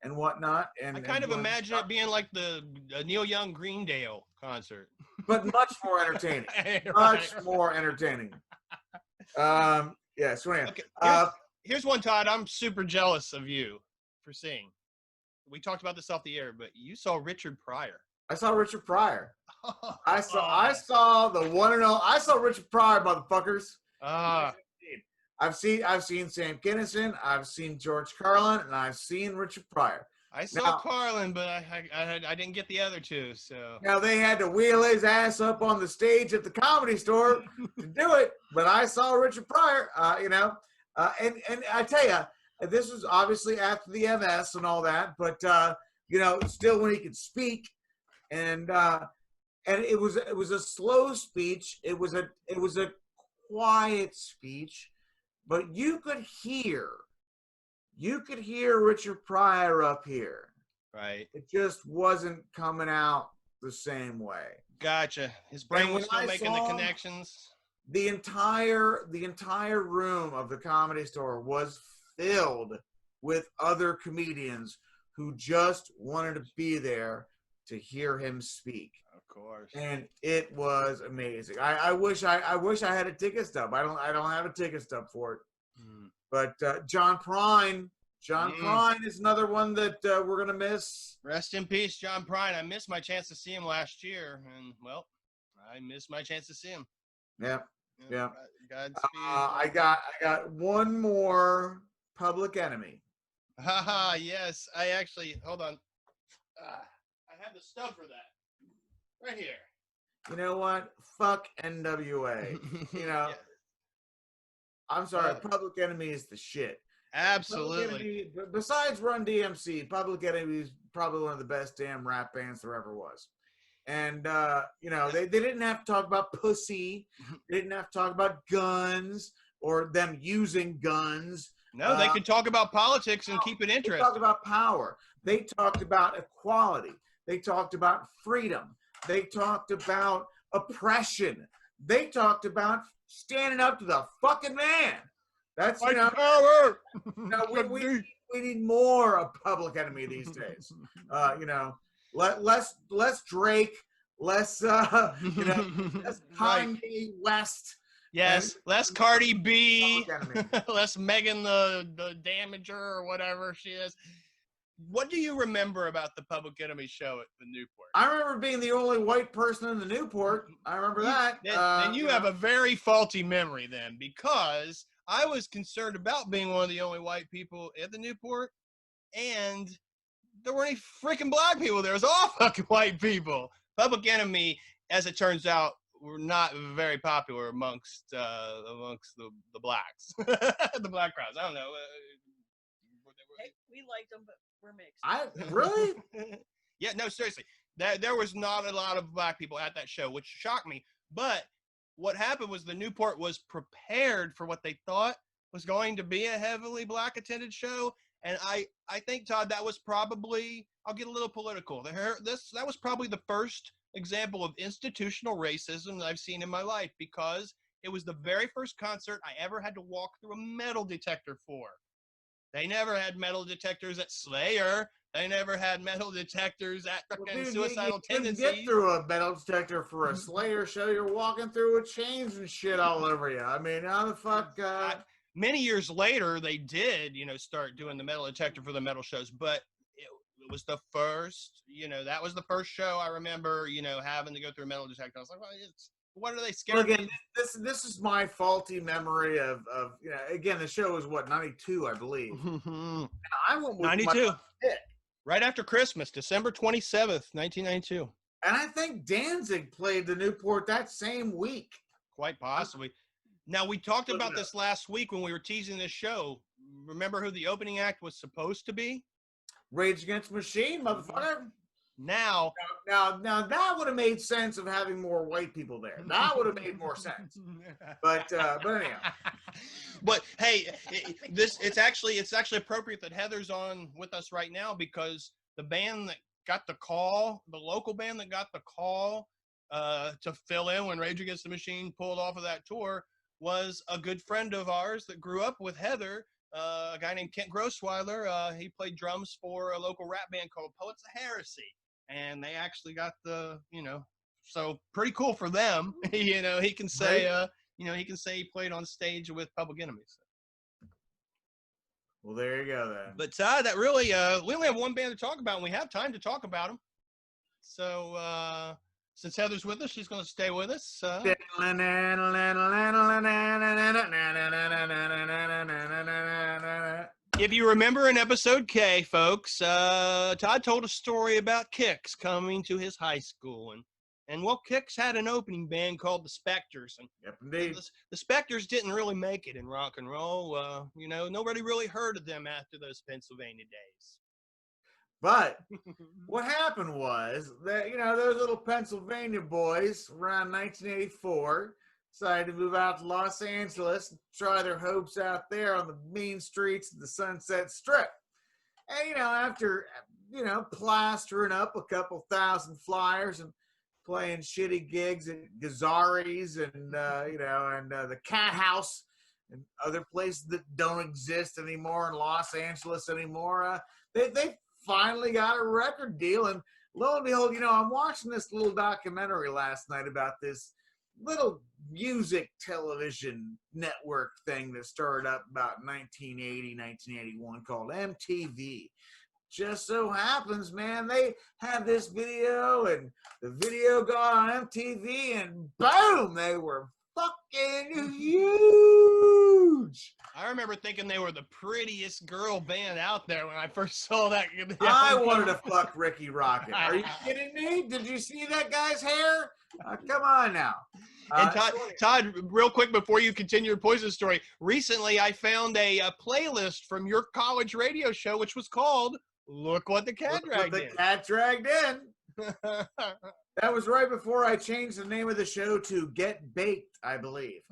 D: whatnot. And
C: I kind of imagine it being like the Neil Young Greendale concert,
D: but much more entertaining.
C: Right.
D: Much more entertaining. Yeah. So anyway,
C: Okay. Here's one, Todd. I'm super jealous of you for seeing. We talked about this off the air, but you saw Richard Pryor.
D: I saw Richard Pryor. I saw the one and all. I saw Richard Pryor, motherfuckers. I've seen Sam Kinison, I've seen George Carlin, and I've seen Richard Pryor.
C: I saw Carlin, but I didn't get the other two. So
D: now they had to wheel his ass up on the stage at the Comedy Store to do it. But I saw Richard Pryor. And I tell you, this was obviously after the MS and all that, but still when he could speak, and it was a slow speech. It was a quiet speech, but you could hear Richard Pryor up here.
C: Right.
D: It just wasn't coming out the same way.
C: Gotcha. His brain was still making the connections.
D: The entire room of the Comedy Store was filled with other comedians who just wanted to be there to hear him speak.
C: Of course.
D: And it was amazing. I wish I had a ticket stub. I don't have a ticket stub for it. But John Prine is another one that we're gonna miss.
C: Rest in peace, John Prine. I missed my chance to see him last year, and well, I missed my chance to see him.
D: Yeah.
C: Godspeed.
D: I got one more Public Enemy.
C: Haha, yes. I actually, hold on. I have the stuff for that right here.
D: You know what? Fuck NWA.
C: Yeah.
D: I'm sorry. Public Enemy is the shit.
C: Absolutely.
D: Besides Run DMC, Public Enemy is probably one of the best damn rap bands there ever was. And, they didn't have to talk about pussy. They didn't have to talk about guns or them using guns.
C: No, they could talk about politics and keep it interesting.
D: They talked about power. They talked about equality. They talked about freedom. They talked about oppression. They talked about standing up to the fucking man. That's,
C: power.
D: We need more of Public Enemy these days. Less Drake, less less Kanye West.
C: Yes, less Cardi B, less Megan the Damager or whatever she is. What do you remember about the Public Enemy show at the Newport?
D: I remember being the only white person in the Newport. I remember that.
C: Then you have a very faulty memory then, because I was concerned about being one of the only white people at the Newport, and there weren't any freaking black people there. It was all fucking white people. Public Enemy, as it turns out, were not very popular amongst the blacks, the black crowds. I don't know.
E: Hey, we liked them, but we're mixed.
D: Really?
C: Yeah, no, seriously. There was not a lot of black people at that show, which shocked me. But what happened was the Newport was prepared for what they thought was going to be a heavily black attended show, And I think, Todd, that was probably, I'll get a little political. That was probably the first example of institutional racism that I've seen in my life, because it was the very first concert I ever had to walk through a metal detector for. They never had metal detectors at Slayer. They never had metal detectors at fucking Suicidal
D: you
C: Tendencies.
D: get through a metal detector for a Slayer show. You're walking through with chains and shit all over you. I mean, how the fuck?
C: Many years later, they did, start doing the metal detector for the metal shows, but it was the first, that was the first show I remember, having to go through a metal detector. I was like, well, what are they scared
D: Well, again, this is my faulty memory of again, the show was what, 92, I believe. I went with
C: 92.
D: pick.
C: Right after Christmas, December 27th, 1992.
D: And I think Danzig played the Newport that same week.
C: Quite possibly. Now, we talked about this last week when we were teasing this show. Remember who the opening act was supposed to be?
D: Rage Against the Machine, motherfucker.
C: Now
D: that would have made sense of having more white people there. That would have made more sense. But anyhow.
C: But hey, it's actually appropriate that Heather's on with us right now, because the band that got the call, the local band that got the call to fill in when Rage Against the Machine pulled off of that tour, was a good friend of ours that grew up with Heather, a guy named Kent Grossweiler. He played drums for a local rap band called Poets of Heresy, and they actually got the, so pretty cool for them. He can say,
D: Right.
C: he can say he played on stage with Public Enemy. So.
D: Well, there you go then.
C: But that really, we only have one band to talk about, and we have time to talk about them. So since Heather's with us, she's going to stay with us. If you remember in episode K, folks, Todd told a story about Kix coming to his high school, and Kix had an opening band called the Spectres, and
D: Yep, indeed.
C: the Spectres didn't really make it in rock and roll. Nobody really heard of them after those Pennsylvania days.
D: But what happened was that, those little Pennsylvania boys around 1984 decided to move out to Los Angeles and try their hopes out there on the mean streets of the Sunset Strip. And, after, plastering up a couple thousand flyers and playing shitty gigs at Gazzari's and, the Cat House and other places that don't exist anymore in Los Angeles anymore, they finally got a record deal. And lo and behold, I'm watching this little documentary last night about this little music television network thing that started up about 1980, 1981 called MTV. Just so happens, man, they had this video, and the video got on MTV, and boom, they were fucking huge.
C: I remember thinking they were the prettiest girl band out there when I first saw that.
D: I wanted to fuck Ricky Rocket. Are you kidding me? Did you see that guy's hair? Come on now.
C: And Todd, real quick before you continue your Poison story, recently I found a playlist from your college radio show, which was called "Look What the Cat Dragged In."
D: The cat dragged in. That was right before I changed the name of the show to Get Baked, I believe.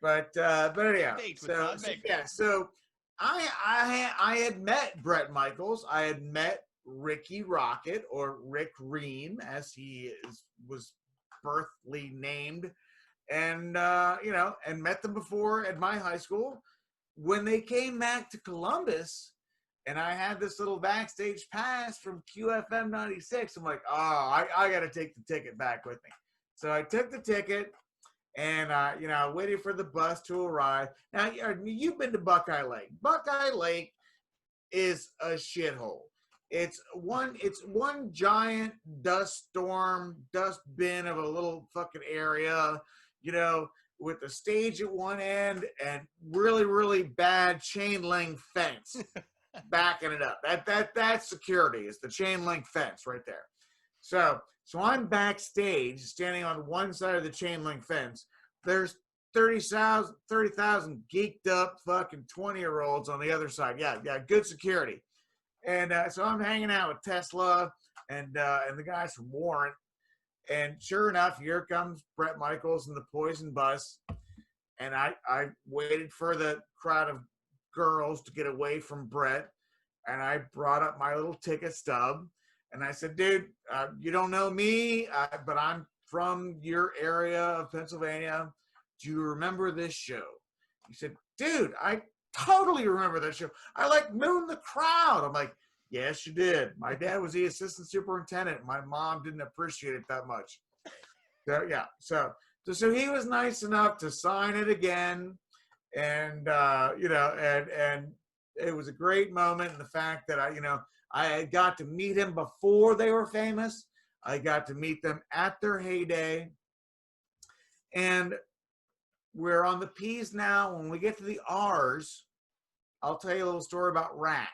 D: But anyhow, so I had met Bret Michaels. I had met Ricky Rocket, or Rick Ream, as he was birthly named, and and met them before at my high school. When they came back to Columbus, and I had this little backstage pass from QFM 96, I'm like, oh, I got to take the ticket back with me. So I took the ticket, and I waited for the bus to arrive. Now, you've been to Buckeye Lake. Buckeye Lake is a shithole. It's one giant dust bin of a little fucking area, with the stage at one end and really, really bad chain link fence backing it up. That's security. It's the chain link fence right there. So I'm backstage standing on one side of the chain link fence. There's 30,000 geeked up fucking 20-year-olds on the other side. Yeah, good security. And so I'm hanging out with Tesla and the guys from Warrant. And sure enough, here comes Bret Michaels and the Poison Bus. And I waited for the crowd of girls to get away from Brett, and I brought up my little ticket stub, and I said, dude, you don't know me, but I'm from your area of Pennsylvania. Do you remember this show? He said, dude, I totally remember that show. I like Moon the Crowd. I'm like, yes, you did. My dad was the assistant superintendent. My mom didn't appreciate it that much. So, yeah. So he was nice enough to sign it again. And, and it was a great moment. And the fact that I got to meet him before they were famous. I got to meet them at their heyday. And we're on the P's now. When we get to the R's, I'll tell you a little story about Rat.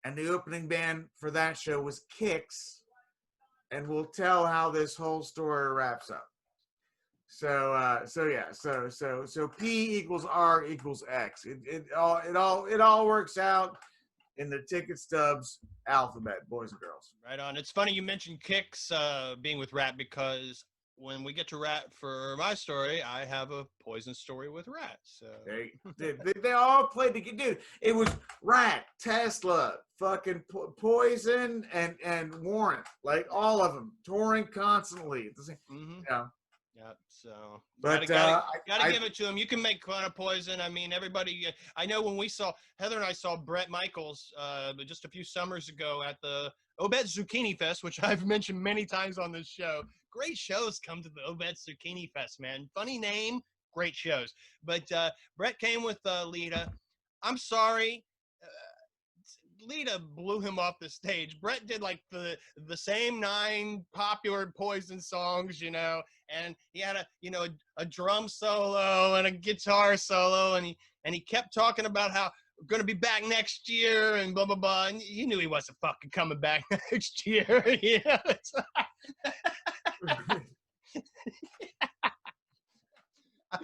D: And the opening band for that show was Kix. And we'll tell how this whole story wraps up. So P equals R equals X. It all works out in the ticket stubs alphabet, boys and girls.
C: Right on. It's funny you mentioned Kix being with Rat, because when we get to Rat for my story, I have a Poison story with Rat. So
D: they all played together. Dude, it was Rat, Tesla, fucking Poison, and Warren. Like all of them touring constantly.
C: Mm-hmm.
D: Yeah.
C: Yep. So,
D: but
C: gotta give it to him. You can make fun of Poison. I mean, everybody. I know when Heather and I saw Bret Michaels just a few summers ago at the Obed Zucchini Fest, which I've mentioned many times on this show. Great shows come to the Obed Zucchini Fest, man. Funny name, great shows. But Bret came with Lita. I'm sorry. Lita blew him off the stage. Bret did like the same 9 popular Poison songs, and he had a drum solo and a guitar solo, and he kept talking about how we're gonna be back next year and blah blah blah. And you knew he wasn't fucking coming back next year.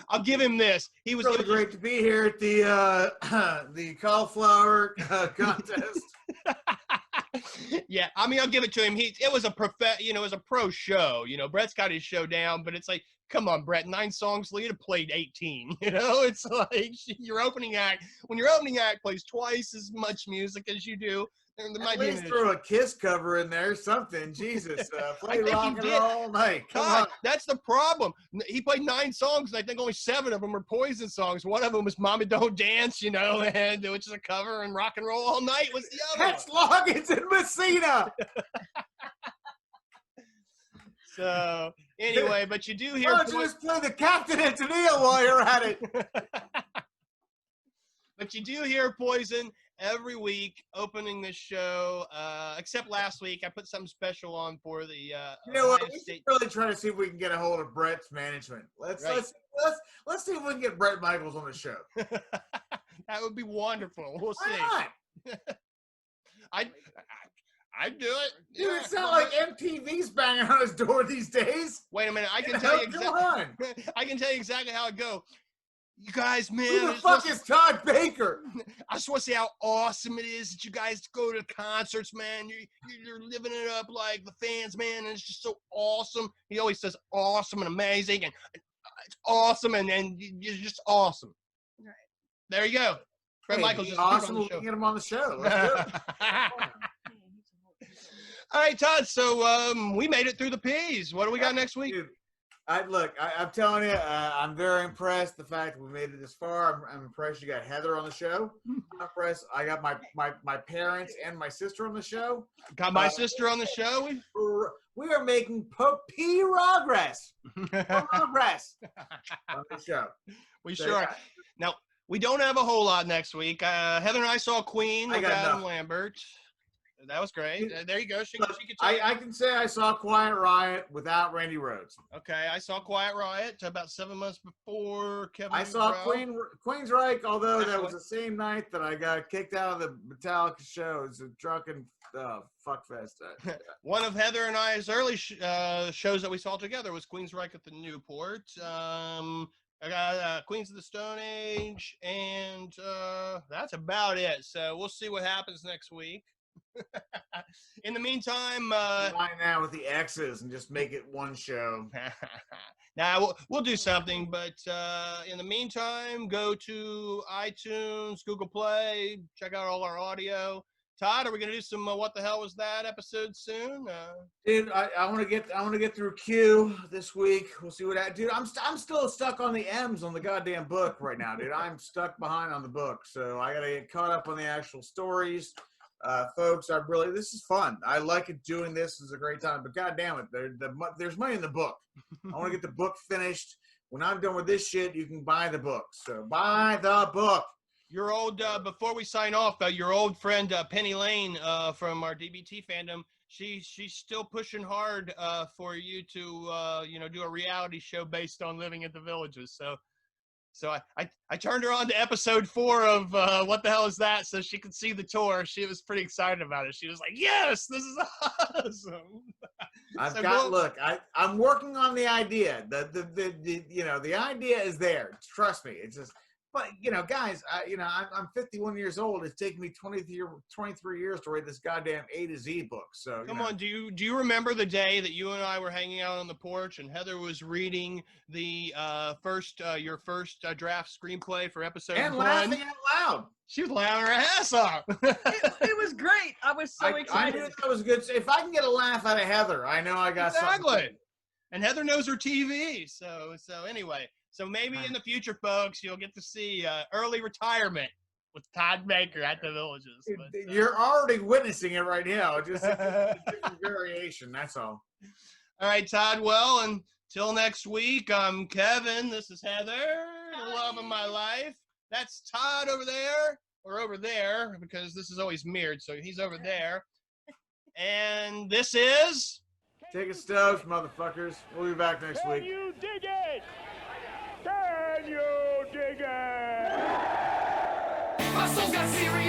C: I'll give him this. He was
D: really great to be here at the cauliflower contest.
C: Yeah, I mean, I'll give it to him. It was a pro show. Bret's got his show down, but it's like, come on, Bret, 9 songs, Lita played 18. It's like your opening act. When your opening act plays twice as much music as you do, there might
D: at least throw a Kiss cover in there, something. Jesus, play rock and roll all night. Come on.
C: That's the problem. He played 9 songs, and I think only 7 of them were Poison songs. One of them was "Mama Don't Dance," and which is a cover, and "Rock and Roll All Night" was the other.
D: That's Loggins and Messina.
C: So anyway, but you do hear.
D: Why don't you just play the Captain and Tennille while you're at it?
C: But you do hear Poison every week opening this show, except last week. I put something special on for the
D: you know what? We should really try to see if we can get a hold of Bret's management. Let's see if we can get Bret Michaels on the show.
C: That would be wonderful. We'll see.
D: Why not?
C: I'd do it.
D: Dude, it's not like MTV's banging on his door these days.
C: Wait a minute. I can tell you exactly. I can tell you exactly how it go. You guys, man.
D: Who the fuck is Todd Baker?
C: I just want to say how awesome it is that you guys go to concerts, man. You're living it up like the fans, man, and it's just so awesome. He always says awesome and amazing, and it's awesome, and you're just awesome.
E: Right.
C: There you go. Bret Michaels just
D: awesome.
C: On the show.
D: We'll get him on the show. Let's do it.
C: All right, Todd. So we made it through the P's. What do we got next week?
D: Dude, I'm telling you, I'm very impressed. The fact that we made it this far, I'm impressed. You got Heather on the show. I'm impressed. I got my parents and my sister on the show.
C: Got my sister on the show.
D: We are making progress. Progress on the show.
C: We sure are. Now we don't have a whole lot next week. Heather and I saw Queen with Adam Lambert. That was great. There you go. She can
D: I can say I saw Quiet Riot without Randy Rhoads.
C: Okay, I saw Quiet Riot about 7 months before Kevin.
D: I saw Queensryche, although that was the same night that I got kicked out of the Metallica show. It's a drunken fuckfest.
C: One of Heather and I's early shows that we saw together was Queensryche at the Newport. I got Queens of the Stone Age, and that's about it. So we'll see what happens next week. In the meantime,
D: line now with the X's and just make it one show.
C: Now we'll do something, but in the meantime, go to iTunes, Google Play, check out all our audio. Todd, are we gonna do some What the Hell Was That episode soon?
D: Dude, I want to get through Q this week. We'll see what I dude. I'm still stuck on the M's on the goddamn book right now, dude. I'm stuck behind on the book, so I gotta get caught up on the actual stories. Folks, this is fun. I like it doing this. It's a great time, but goddamn it, there's money in the book. I want to get the book finished. When I'm done with this shit, you can buy the book. So buy the book.
C: Your old, before we sign off, your old friend Penny Lane from our DBT fandom, she's still pushing hard for you to do a reality show based on living at the Villages. So I turned her on to episode 4 of What the Hell Is That, so she could see the tour. She was pretty excited about it. She was like, "Yes, this is awesome."
D: I'm working on the idea. The idea is there. Trust me. It's just, but guys, I'm 51 years old. It's taken me 23 years to write this goddamn A to Z book. So
C: come on, do you remember the day that you and I were hanging out on the porch and Heather was reading the your first draft screenplay for episode 1?
D: And laughing out loud.
C: She was laughing her ass off.
E: It was great. I was so excited.
D: I knew that was good. If I can get a laugh out of Heather, I know I got something.
C: And Heather knows her TV. So anyway, so maybe in the future, folks, you'll get to see early retirement with Todd Baker at the Villages. But,
D: you're already witnessing it right now. Just a different variation. That's all.
C: All right, Todd. Well, until next week, I'm Kevin. This is Heather, the love of my life. That's Todd over there, or over there, because this is always mirrored, so he's over there. And this is...
D: Take a Stubbs, motherfuckers. We'll be back next week.
F: Can you dig it? Can you dig it?
B: My soul got serious.